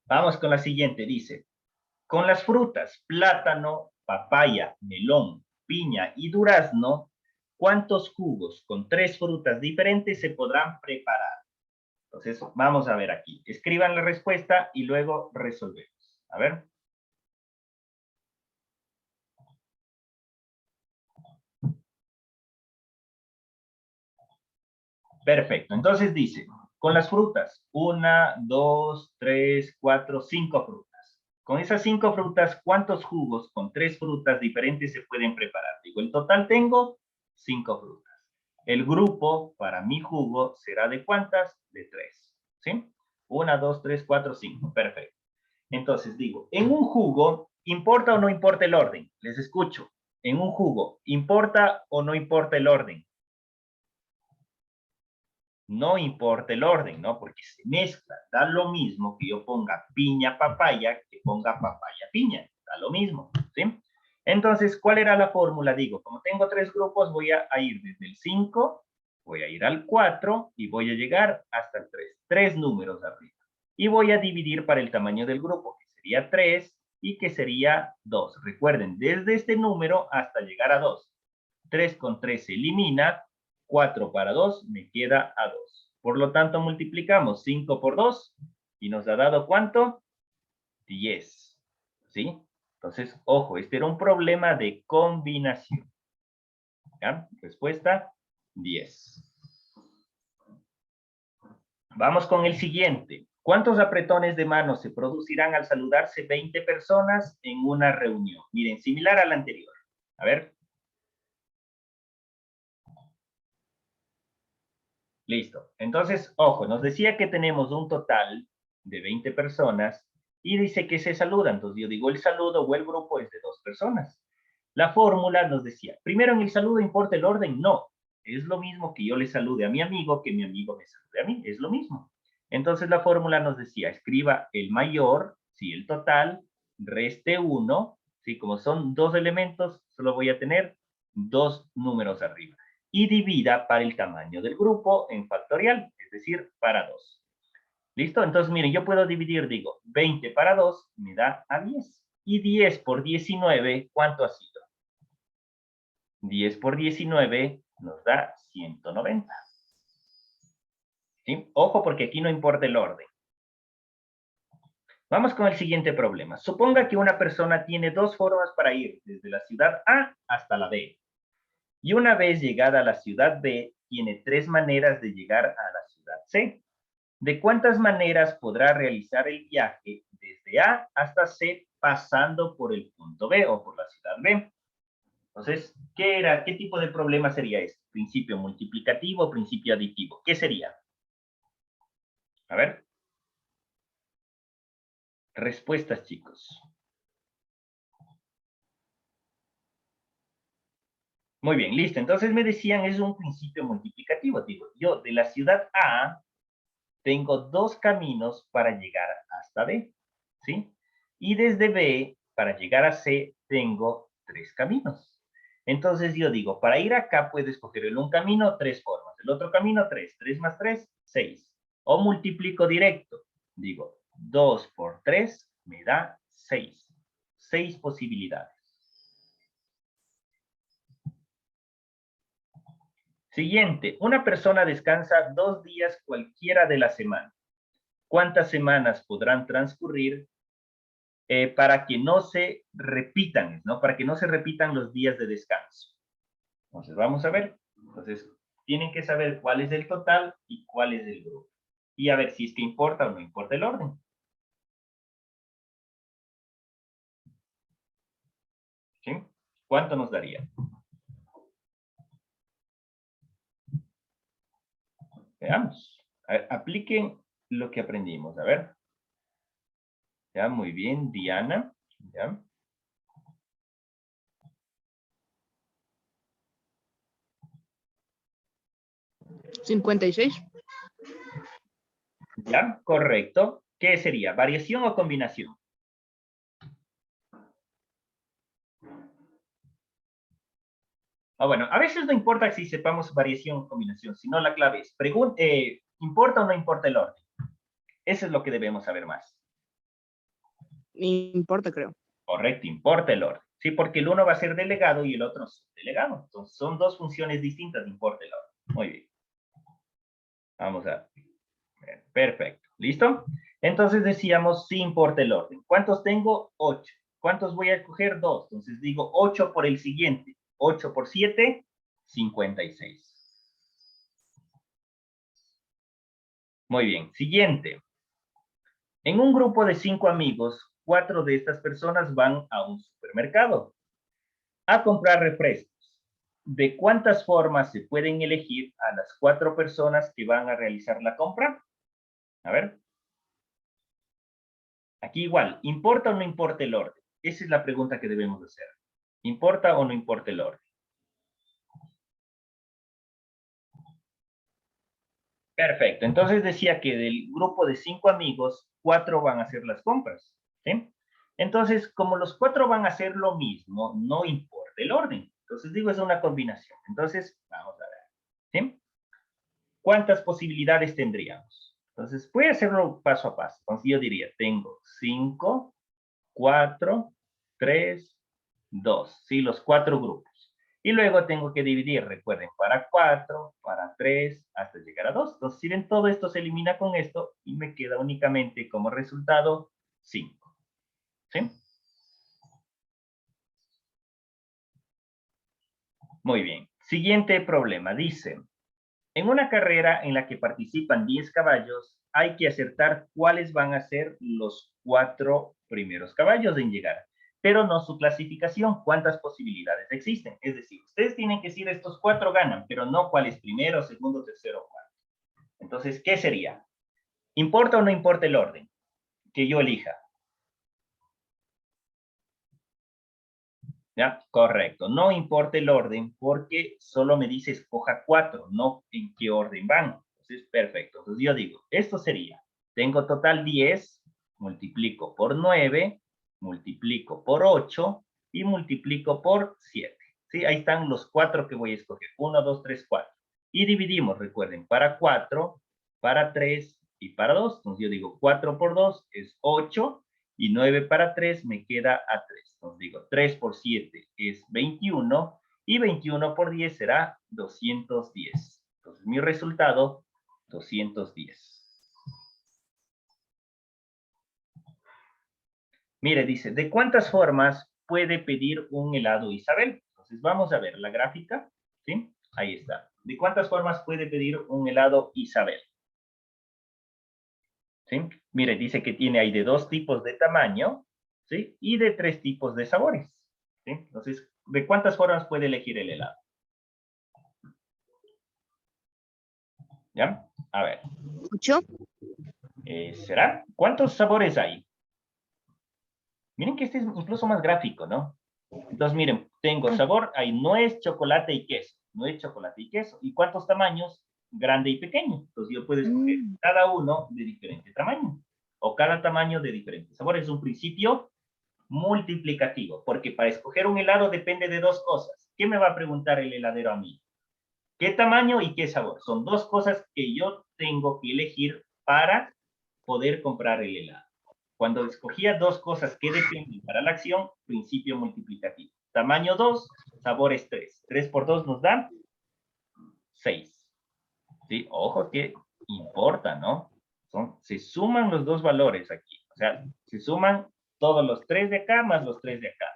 Vamos con la siguiente. Dice, con las frutas, plátano, papaya, melón, piña y durazno, ¿cuántos jugos con 3 frutas diferentes se podrán preparar? Entonces, vamos a ver aquí. Escriban la respuesta y luego resolvemos. A ver. Perfecto. Entonces dice, con las frutas, 1, 2, 3, 4, 5 frutas. Con esas 5 frutas, ¿cuántos jugos con 3 frutas diferentes se pueden preparar? Digo, en total tengo 5 frutas. El grupo para mi jugo será de ¿cuántas? De 3. ¿Sí? 1, 2, 3, 4, 5. Perfecto. Entonces digo, en un jugo, ¿importa o no importa el orden? Les escucho. En un jugo, ¿importa o no importa el orden? No importa el orden, ¿no? Porque se mezcla. Da lo mismo que yo ponga piña, papaya, que ponga papaya, piña. Da lo mismo, ¿sí? Entonces, ¿cuál era la fórmula? Digo, como tengo 3 grupos, voy a ir desde el 5, voy a ir al 4 y voy a llegar hasta el 3. 3 números arriba. Y voy a dividir para el tamaño del grupo, que sería 3 y que sería 2. Recuerden, desde este número hasta llegar a 2. 3 con 3 se elimina, 4 para 2 me queda a 2. Por lo tanto, multiplicamos 5 por 2 y nos ha dado ¿cuánto? 10. ¿Sí? Entonces, ojo, este era un problema de combinación. ¿Ya? Respuesta, 10. Vamos con el siguiente. ¿Cuántos apretones de manos se producirán al saludarse 20 personas en una reunión? Miren, similar al anterior. A ver. Listo. Entonces, ojo, nos decía que tenemos un total de 20 personas y dice que se saludan. Entonces yo digo, el saludo o el grupo es de 2 personas. La fórmula nos decía, primero en el saludo importa el orden. No, es lo mismo que yo le salude a mi amigo que mi amigo me salude a mí. Es lo mismo. Entonces la fórmula nos decía, escriba el mayor, sí, el total, reste 1, sí, como son 2 elementos, solo voy a tener 2 números arriba y divida para el tamaño del grupo en factorial, es decir, para 2. ¿Listo? Entonces, miren, yo puedo dividir, digo, 20 para 2 me da a 10. Y 10 por 19, ¿cuánto ha sido? 10 por 19 nos da 190. ¿Sí? Ojo, porque aquí no importa el orden. Vamos con el siguiente problema. Suponga que una persona tiene 2 formas para ir desde la ciudad A hasta la B. Y una vez llegada a la ciudad B, tiene 3 maneras de llegar a la ciudad C. ¿De cuántas maneras podrá realizar el viaje desde A hasta C pasando por el punto B o por la ciudad B? Entonces, ¿qué tipo de problema sería este? ¿Principio multiplicativo o principio aditivo? ¿Qué sería? A ver. Respuestas, chicos. Muy bien, listo. Entonces me decían, es un principio multiplicativo. Digo, yo de la ciudad A tengo 2 caminos para llegar hasta B, ¿sí? Y desde B, para llegar a C, tengo 3 caminos. Entonces yo digo, para ir acá puedo escoger en un camino 3 formas, el otro camino 3, 3 más 3, 6. O multiplico directo, digo, 2 por 3 me da 6. 6 posibilidades. Siguiente, una persona descansa 2 días cualquiera de la semana. ¿Cuántas semanas podrán transcurrir para que no se repitan, ¿no? Para que no se repitan los días de descanso? Entonces, vamos a ver. Entonces, tienen que saber cuál es el total y cuál es el grupo. Y a ver si es que importa o no importa el orden. ¿Sí? ¿Cuánto nos daría? Veamos. A ver, apliquen lo que aprendimos. A ver. Ya, muy bien, Diana. Ya.
56.
Ya, correcto. ¿Qué sería? ¿Variación o combinación? Bueno, a veces no importa si sepamos variación o combinación, sino la clave es, ¿importa o no importa el orden? Eso es lo que debemos saber más.
Importa, creo.
Correcto, importa el orden. Sí, porque el uno va a ser delegado y el otro subdelegado. Entonces, son 2 funciones distintas, importa el orden. Muy bien. Vamos a ver. Perfecto. ¿Listo? Entonces decíamos, sí importa el orden. ¿Cuántos tengo? 8. ¿Cuántos voy a escoger? 2. Entonces digo 8 por el siguiente. 8 por 7, 56. Muy bien. Siguiente. En un grupo de 5 amigos, 4 de estas personas van a un supermercado a comprar refrescos. ¿De cuántas formas se pueden elegir a las 4 personas que van a realizar la compra? A ver. Aquí igual, ¿importa o no importa el orden? Esa es la pregunta que debemos hacer. ¿Importa o no importa el orden? Perfecto. Entonces decía que del grupo de 5 amigos, 4 van a hacer las compras. ¿Sí? Entonces, como los 4 van a hacer lo mismo, no importa el orden. Entonces digo, es una combinación. Entonces, vamos a ver. ¿Sí? ¿Cuántas posibilidades tendríamos? Entonces, voy a hacerlo paso a paso. Entonces, yo diría, tengo 5, 4, 3, 2. Sí, los 4 grupos. Y luego tengo que dividir, recuerden, para 4, para 3, hasta llegar a 2. Entonces, si ven, todo esto se elimina con esto y me queda únicamente como resultado 5. ¿Sí? Muy bien. Siguiente problema. Dice, en una carrera en la que participan 10 caballos, hay que acertar cuáles van a ser los 4 primeros caballos en llegar, pero no su clasificación, cuántas posibilidades existen. Es decir, ustedes tienen que decir estos 4 ganan, pero no cuál es primero, segundo, tercero, cuarto. Entonces, ¿qué sería? ¿Importa o no importa el orden que yo elija? ¿Ya? Correcto. No importa el orden porque solo me dice escoja 4, no en qué orden van. Entonces, perfecto. Entonces yo digo, esto sería, tengo total 10, multiplico por 9, multiplico por 8 y multiplico por 7. ¿Sí? Ahí están los 4 que voy a escoger. 1, 2, 3, 4. Y dividimos, recuerden, para 4, para 3 y para 2. Entonces yo digo 4 por 2 es 8 y 9 para 3 me queda a 3. Entonces digo 3 por 7 es 21 y 21 por 10 será 210. Entonces mi resultado, 210. Mire, dice, ¿de cuántas formas puede pedir un helado Isabel? Entonces vamos a ver la gráfica, ¿sí? Ahí está. ¿De cuántas formas puede pedir un helado Isabel? ¿Sí? Mire, dice que tiene ahí de 2 tipos de tamaño, ¿sí? Y de 3 tipos de sabores, ¿sí? Entonces, ¿de cuántas formas puede elegir el helado? ¿Ya? A ver.
8.
¿Será? ¿Cuántos sabores hay? Miren que este es incluso más gráfico, ¿no? Entonces, miren, tengo sabor, hay nuez, chocolate y queso. Nuez, chocolate y queso. ¿Y cuántos tamaños? Grande y pequeño. Entonces, yo puedo escoger cada uno de diferente tamaño. O cada tamaño de diferente sabor. Es un principio multiplicativo. Porque para escoger un helado depende de 2 cosas. ¿Qué me va a preguntar el heladero a mí? ¿Qué tamaño y qué sabor? Son 2 cosas que yo tengo que elegir para poder comprar el helado. Cuando escogía 2 cosas que dependen para la acción, principio multiplicativo. Tamaño 2, sabores 3. 3 por 2 nos da 6. ¿Sí? Ojo que importa, ¿no? Se suman los 2 valores aquí. O sea, se suman todos los 3 de acá más los 3 de acá.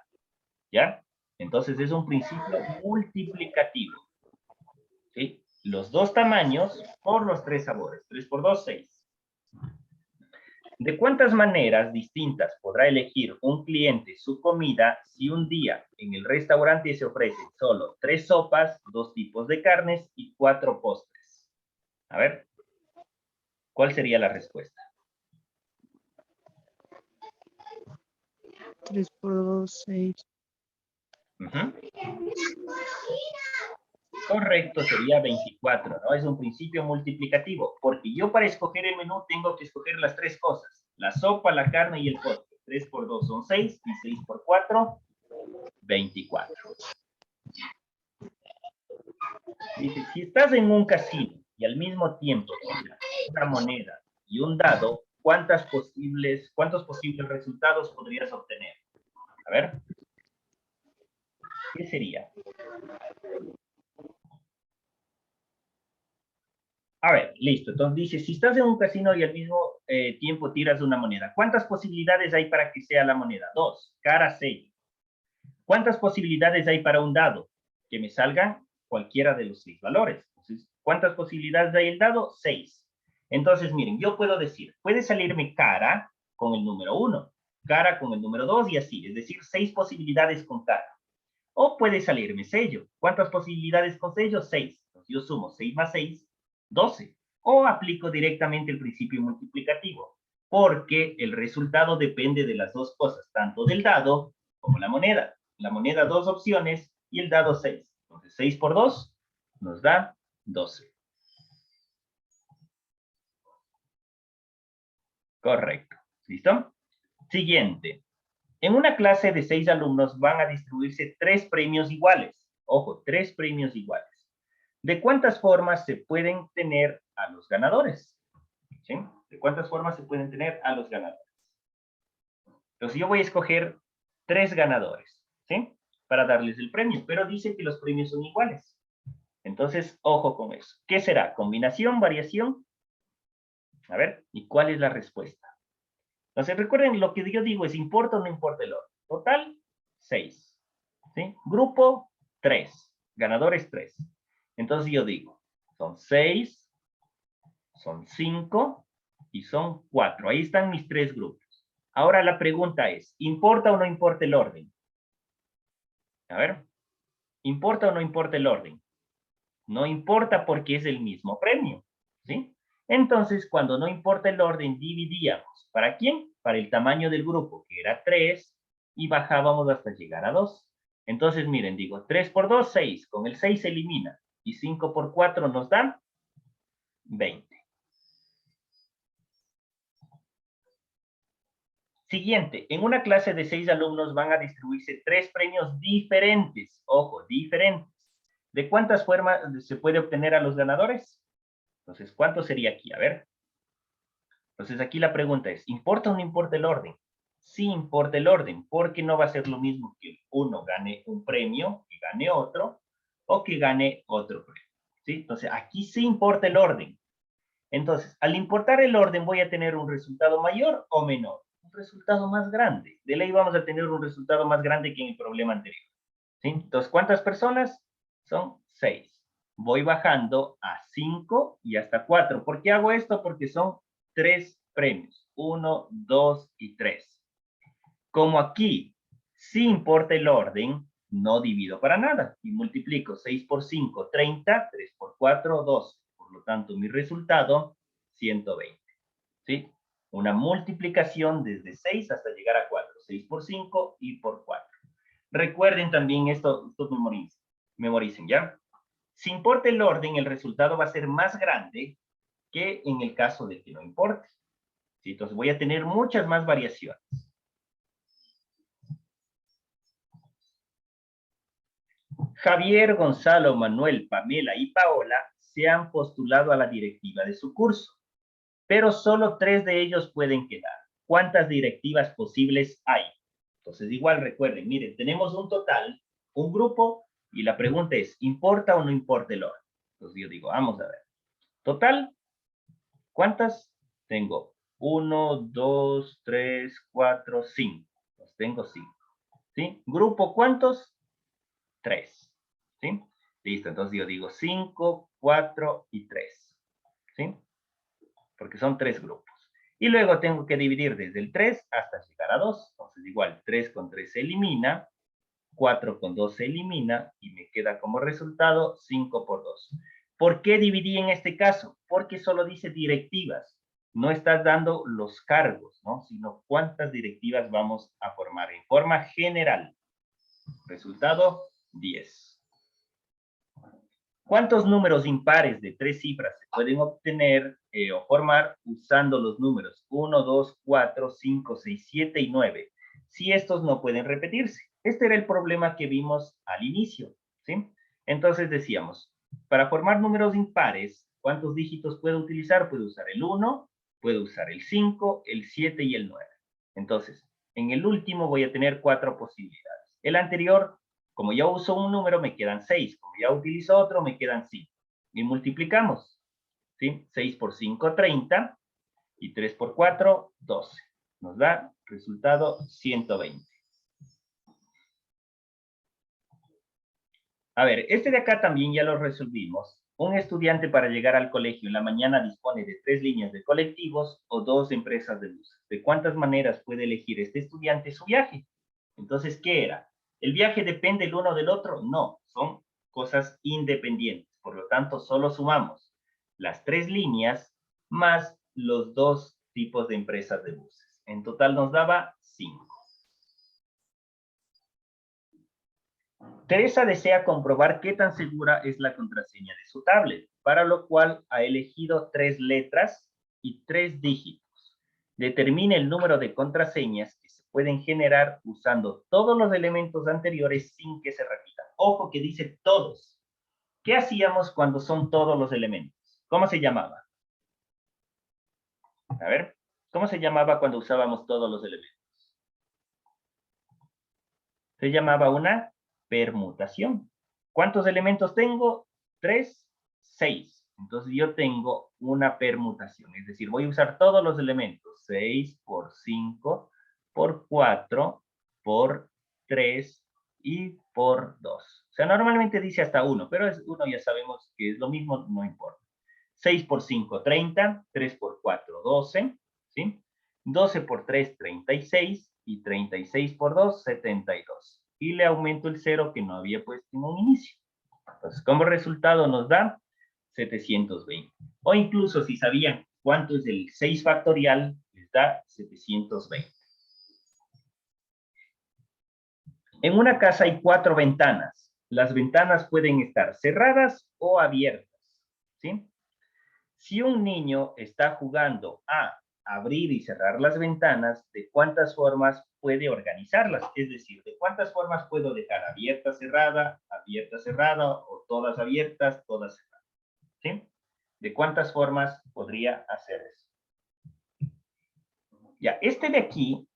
¿Ya? Entonces es un principio multiplicativo. ¿Sí? Los 2 tamaños por los 3 sabores. 3 por 2, 6. ¿De cuántas maneras distintas podrá elegir un cliente su comida si un día en el restaurante se ofrecen solo 3 sopas, 2 tipos de carnes y 4 postres? A ver, ¿cuál sería la respuesta?
3 por 2, 6.
Correcto, sería 24, ¿no? Es un principio multiplicativo, porque yo para escoger el menú tengo que escoger las 3 cosas, la sopa, la carne y el postre. 3 por 2 son 6 y 6 por 4, 24. Dice, si estás en un casino y al mismo tiempo tienes una moneda y un dado, ¿cuántos posibles resultados podrías obtener? A ver, ¿qué sería? A ver, listo. Entonces dice, si estás en un casino y al mismo tiempo tiras una moneda, ¿cuántas posibilidades hay para que sea la moneda? 2, cara 6. ¿Cuántas posibilidades hay para un dado? Que me salgan cualquiera de los 6 valores. Entonces, ¿cuántas posibilidades hay el dado? 6. Entonces, miren, yo puedo decir, puede salirme cara con el número 1, cara con el número 2 y así, es decir, 6 posibilidades con cara. O puede salirme sello. ¿Cuántas posibilidades con sello? 6. Entonces, yo sumo 6 más 6, 12. O aplico directamente el principio multiplicativo, porque el resultado depende de las 2 cosas, tanto del dado como la moneda. La moneda 2 opciones y el dado 6. Entonces 6 por 2 nos da 12. Correcto. ¿Listo? Siguiente. En una clase de 6 alumnos van a distribuirse 3 premios iguales. Ojo, 3 premios iguales. ¿De cuántas formas se pueden tener a los ganadores? ¿Sí? ¿De cuántas formas se pueden tener a los ganadores? Entonces yo voy a escoger 3 ganadores, ¿sí? Para darles el premio, pero dice que los premios son iguales. Entonces, ojo con eso. ¿Qué será? ¿Combinación, variación? A ver, ¿y cuál es la respuesta? Entonces, recuerden, lo que yo digo es, ¿importa o no importa el orden? Total, 6. ¿Sí? Grupo, 3. Ganadores 3. Entonces yo digo, son 6, son 5 y son 4. Ahí están mis 3 grupos. Ahora la pregunta es, ¿importa o no importa el orden? A ver, ¿importa o no importa el orden? No importa porque es el mismo premio, ¿sí? Entonces, cuando no importa el orden, dividíamos. ¿Para quién? Para el tamaño del grupo, que era 3, y bajábamos hasta llegar a 2. Entonces, miren, digo, 3 por 2, 6. Con el 6 se elimina. Y 5 por 4 nos dan 20. Siguiente, en una clase de 6 alumnos van a distribuirse 3 premios diferentes. Ojo, diferentes. ¿De cuántas formas se puede obtener a los ganadores? Entonces, ¿cuánto sería aquí? A ver. Entonces, aquí la pregunta es, ¿importa o no importa el orden? Sí importa el orden, porque no va a ser lo mismo que uno gane un premio, que gane otro, o que gane otro premio. ¿Sí? Entonces, aquí sí importa el orden. Entonces, al importar el orden, voy a tener un resultado mayor o menor. Un resultado más grande. De ley vamos a tener un resultado más grande que en el problema anterior. ¿Sí? Entonces, ¿cuántas personas? Son 6. Voy bajando a 5 y hasta 4. ¿Por qué hago esto? Porque son 3 premios. 1, 2 y 3. Como aquí sí importa el orden, no divido para nada. Y multiplico 6 por 5, 30. 3 por 4, 12. Por lo tanto, mi resultado, 120. ¿Sí? Una multiplicación desde 6 hasta llegar a 4. 6 por 5 y por 4. Recuerden también esto memoricen, ¿ya? Si importa el orden, el resultado va a ser más grande que en el caso de que no importe. ¿Sí? Entonces voy a tener muchas más variaciones. Javier, Gonzalo, Manuel, Pamela y Paola se han postulado a la directiva de su curso, pero solo 3 de ellos pueden quedar. ¿Cuántas directivas posibles hay? Entonces, igual recuerden, miren, tenemos un total, un grupo, y la pregunta es, ¿importa o no importa el orden? Entonces yo digo, vamos a ver. Total, ¿cuántas? Tengo 1, 2, 3, 4, 5. Pues tengo 5. ¿Sí? Grupo, ¿cuántos? 3. ¿Sí? Listo, entonces yo digo 5, 4 y 3. ¿Sí? Porque son 3 grupos. Y luego tengo que dividir desde el 3 hasta llegar a 2. Entonces igual 3 con 3 se elimina, 4 con 2 se elimina y me queda como resultado 5 por 2. ¿Por qué dividí en este caso? Porque solo dice directivas. No estás dando los cargos, ¿no? Sino cuántas directivas vamos a formar en forma general. Resultado 10. ¿Cuántos números impares de 3 cifras se pueden obtener o formar usando los números 1, 2, 4, 5, 6, 7 y 9? Si estos no pueden repetirse. Este era el problema que vimos al inicio, ¿sí? Entonces decíamos, para formar números impares, ¿cuántos dígitos puedo utilizar? Puedo usar el 1, puedo usar el 5, el 7 y el 9. Entonces, en el último voy a tener 4 posibilidades. El anterior, como ya uso un número, me quedan 6. Como ya utilizo otro, me quedan 5. Y multiplicamos. ¿Sí? 6 por 5, 30. Y 3 por 4, 12. Nos da resultado 120. A ver, este de acá también ya lo resolvimos. Un estudiante para llegar al colegio en la mañana dispone de 3 líneas de colectivos o 2 empresas de buses. ¿De cuántas maneras puede elegir este estudiante su viaje? Entonces, ¿qué era? ¿El viaje depende el uno del otro? No, son cosas independientes. Por lo tanto, solo sumamos las 3 líneas más los 2 tipos de empresas de buses. En total nos daba 5. Teresa desea comprobar qué tan segura es la contraseña de su tablet, para lo cual ha elegido 3 letras y 3 dígitos. Determine el número de contraseñas que se pueden generar usando todos los elementos anteriores sin que se repitan. Ojo que dice todos. ¿Qué hacíamos cuando son todos los elementos? ¿Cómo se llamaba? A ver, ¿cómo se llamaba cuando usábamos todos los elementos? Se llamaba una permutación. ¿Cuántos elementos tengo? 3, 6. Entonces yo tengo una permutación, es decir, voy a usar todos los elementos. 6 por 5 por 4 por 3 y por 2. O sea, normalmente dice hasta 1, pero es 1 ya sabemos que es lo mismo, no importa. 6 por 5, 30. 3 por 4, 12. ¿Sí? 12 por 3, 36. Y 36 por 2, 72. Y le aumento el 0 que no había puesto en un inicio. Entonces, como resultado nos da 720. O incluso si sabían cuánto es el 6 factorial, les da 720. En una casa hay 4 ventanas. Las ventanas pueden estar cerradas o abiertas. ¿Sí? Si un niño está jugando a abrir y cerrar las ventanas, ¿de cuántas formas puede organizarlas? Es decir, ¿de cuántas formas puedo dejar abierta, cerrada, o todas abiertas, todas cerradas? ¿Sí? ¿De cuántas formas podría hacer eso? Ya, este de aquí,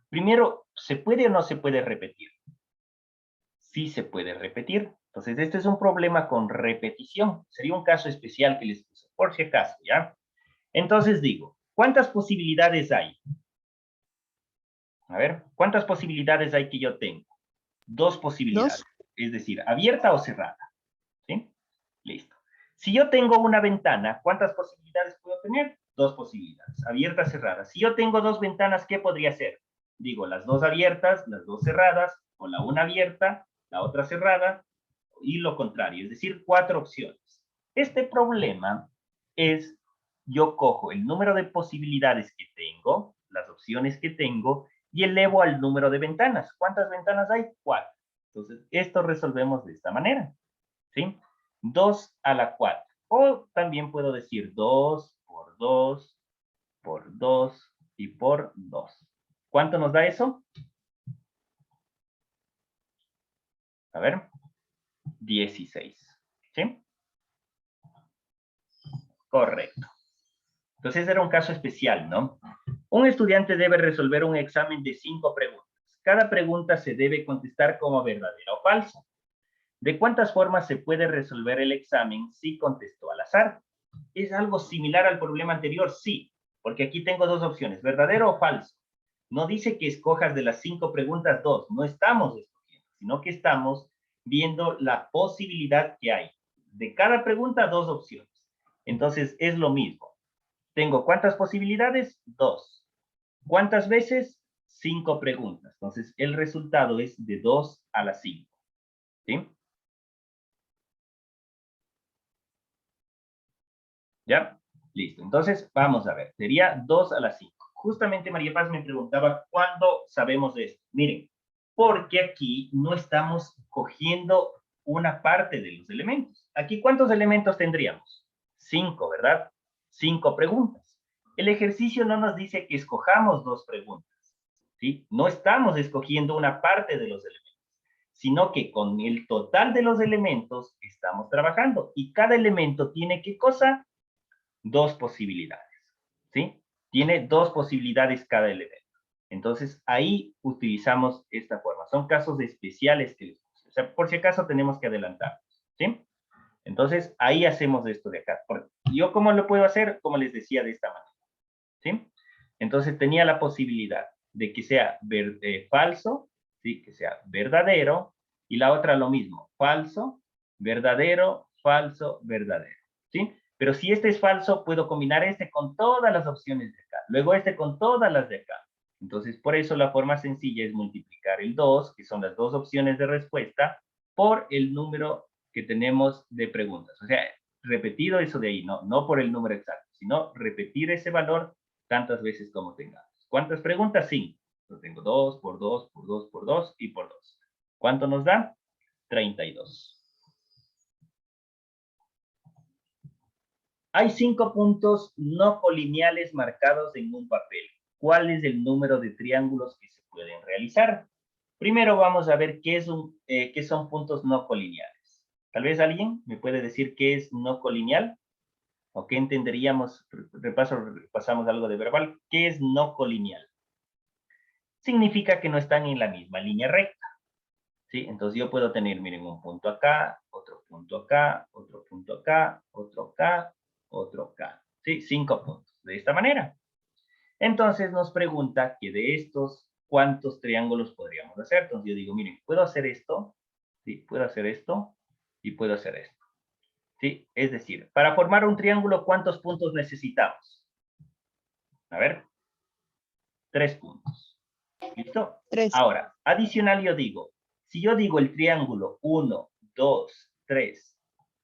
primero, ¿se puede o no se puede repetir? Sí se puede repetir. Entonces, este es un problema con repetición. Sería un caso especial que les puse, por si acaso, ¿ya? Entonces digo, ¿cuántas posibilidades hay? A ver, ¿cuántas posibilidades hay que yo tengo? 2 posibilidades,
2.
es decir, abierta o cerrada. ¿Sí? Listo. Si yo tengo una ventana, ¿cuántas posibilidades puedo tener? 2 posibilidades, abierta, cerrada. Si yo tengo 2 ventanas, ¿qué podría ser? Digo, las 2 abiertas, las 2 cerradas, o la una abierta, la otra cerrada, y lo contrario, es decir, 4 opciones. Este problema es, yo cojo el número de posibilidades que tengo, las opciones que tengo, y elevo al número de ventanas. ¿Cuántas ventanas hay? 4. Entonces, esto resolvemos de esta manera. ¿Sí? 2 a la 4. O también puedo decir 2 por 2 por 2 y por 2. ¿Cuánto nos da eso? A ver, 16. ¿Sí? Correcto. Entonces era un caso especial, ¿no? Un estudiante debe resolver un examen de 5 preguntas. Cada pregunta se debe contestar como verdadera o falsa. ¿De cuántas formas se puede resolver el examen si contestó al azar? ¿Es algo similar al problema anterior? Sí, porque aquí tengo 2 opciones, verdadero o falso. No dice que escojas de las 5 preguntas 2, no estamos escogiendo, sino que estamos viendo la posibilidad que hay. De cada pregunta, 2 opciones. Entonces, es lo mismo. Tengo ¿cuántas posibilidades? 2. ¿Cuántas veces? 5 preguntas. Entonces, el resultado es de 2 a la 5. ¿Sí? ¿Ya? Listo. Entonces, vamos a ver. Sería 2 a la 5. Justamente María Paz me preguntaba, ¿cuándo sabemos de esto? Miren, porque aquí no estamos cogiendo una parte de los elementos. Aquí, ¿cuántos elementos tendríamos? 5, ¿verdad? 5 preguntas. El ejercicio no nos dice que escojamos 2 preguntas, ¿sí? No estamos escogiendo una parte de los elementos, sino que con el total de los elementos estamos trabajando. Y cada elemento tiene, ¿qué cosa? 2 posibilidades, ¿sí? Tiene 2 posibilidades cada elemento. Entonces, ahí utilizamos esta forma. Son casos especiales que les puse. O sea, por si acaso tenemos que adelantarnos, ¿sí? Entonces, ahí hacemos esto de acá. ¿Yo cómo lo puedo hacer? Como les decía, de esta manera, ¿sí? Entonces, tenía la posibilidad de que sea falso, ¿sí? Que sea verdadero, y la otra lo mismo, falso, verdadero, falso, verdadero, ¿sí? Pero si este es falso, puedo combinar este con todas las opciones de acá, luego este con todas las de acá. Entonces, por eso la forma sencilla es multiplicar el 2, que son las 2 opciones de respuesta, por el número que tenemos de preguntas. O sea, repetido eso de ahí, no por el número exacto, sino repetir ese valor tantas veces como tengamos. ¿Cuántas preguntas? 5. Entonces tengo 2 por 2 por 2 por 2 y por 2. ¿Cuánto nos da? 32. Hay 5 puntos no colineales marcados en un papel. ¿Cuál es el número de triángulos que se pueden realizar? Primero vamos a ver qué son puntos no colineales. Tal vez alguien me puede decir qué es no colineal o qué entenderíamos, repasamos algo de verbal. ¿Qué es no colineal? Significa que no están en la misma línea recta, ¿sí? Entonces yo puedo tener, miren, un punto acá, otro punto acá, otro punto acá, otro acá, otro acá, ¿sí? 5 puntos, de esta manera. Entonces nos pregunta que de estos cuántos triángulos podríamos hacer. Entonces yo digo, miren, puedo hacer esto, sí, puedo hacer esto y puedo hacer esto. ¿Sí? Es decir, para formar un triángulo, ¿cuántos puntos necesitamos? A ver, 3 puntos. ¿Listo?
3.
Ahora, adicional yo digo, si yo digo el triángulo 1, 2, 3,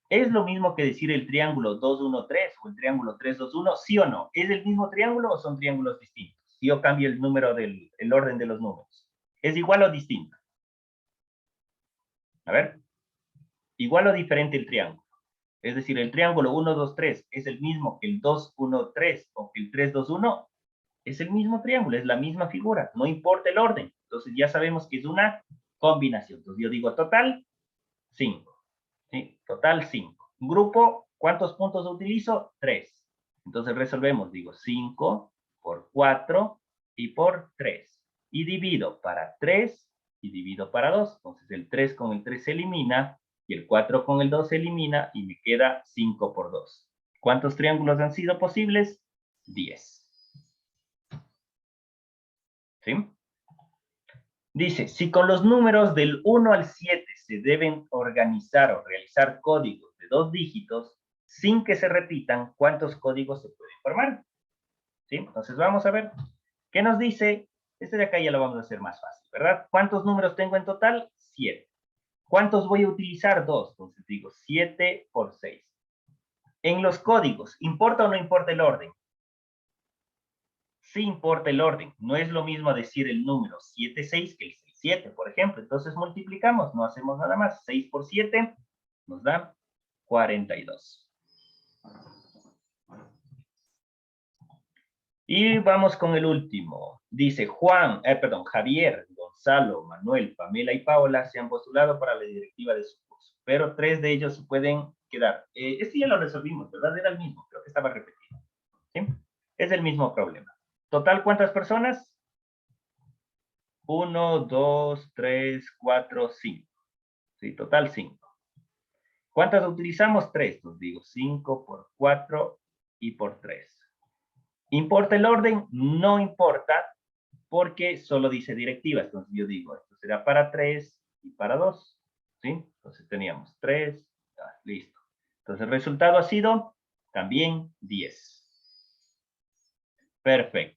¿es lo mismo que decir el triángulo 2, 1, 3 o el triángulo 3, 2, 1? ¿Sí o no? ¿Es el mismo triángulo o son triángulos distintos? Si yo cambio el número el orden de los números. ¿Es igual o distinto? A ver, igual o diferente el triángulo. Es decir, el triángulo 1, 2, 3 es el mismo que el 2, 1, 3 o que el 3, 2, 1. Es el mismo triángulo, es la misma figura, no importa el orden. Entonces ya sabemos que es una combinación. Entonces yo digo total 5. ¿Sí? Total 5. Grupo, ¿cuántos puntos utilizo? 3. Entonces resolvemos, digo 5 por 4 y por 3. Y divido para 3 y divido para 2. Entonces el 3 con el 3 se elimina y el 4 con el 2 se elimina y me queda 5 por 2. ¿Cuántos triángulos han sido posibles? 10. ¿Sí? Dice, si con los números del 1 al 7 se deben organizar o realizar códigos de 2 dígitos sin que se repitan, ¿cuántos códigos se pueden formar? ¿Sí? Entonces vamos a ver. ¿Qué nos dice? Este de acá ya lo vamos a hacer más fácil, ¿verdad? ¿Cuántos números tengo en total? 7. ¿Cuántos voy a utilizar? 2. Entonces digo 7 por 6. En los códigos, ¿importa o no importa el orden? Sí importa el orden. No es lo mismo decir el número 76 que el 67, por ejemplo. Entonces multiplicamos, no hacemos nada más. 6 por 7 nos da 42. Y vamos con el último. Dice Javier, Gonzalo, Manuel, Pamela y Paola se han postulado para la directiva de su curso, pero 3 de ellos se pueden quedar. Este ya lo resolvimos, ¿verdad? Era el mismo, creo que estaba repetido. ¿Sí? Es el mismo problema. Total, ¿cuántas personas? 1, 2, 3, 4, 5. Sí, total 5. ¿Cuántas utilizamos? 3. Pues digo 5 por 4 y por 3. ¿Importa el orden? No importa, porque solo dice directivas. Entonces yo digo, esto será para 3 y para 2. ¿Sí? Entonces teníamos 3. Listo. Entonces el resultado ha sido también 10. Perfecto.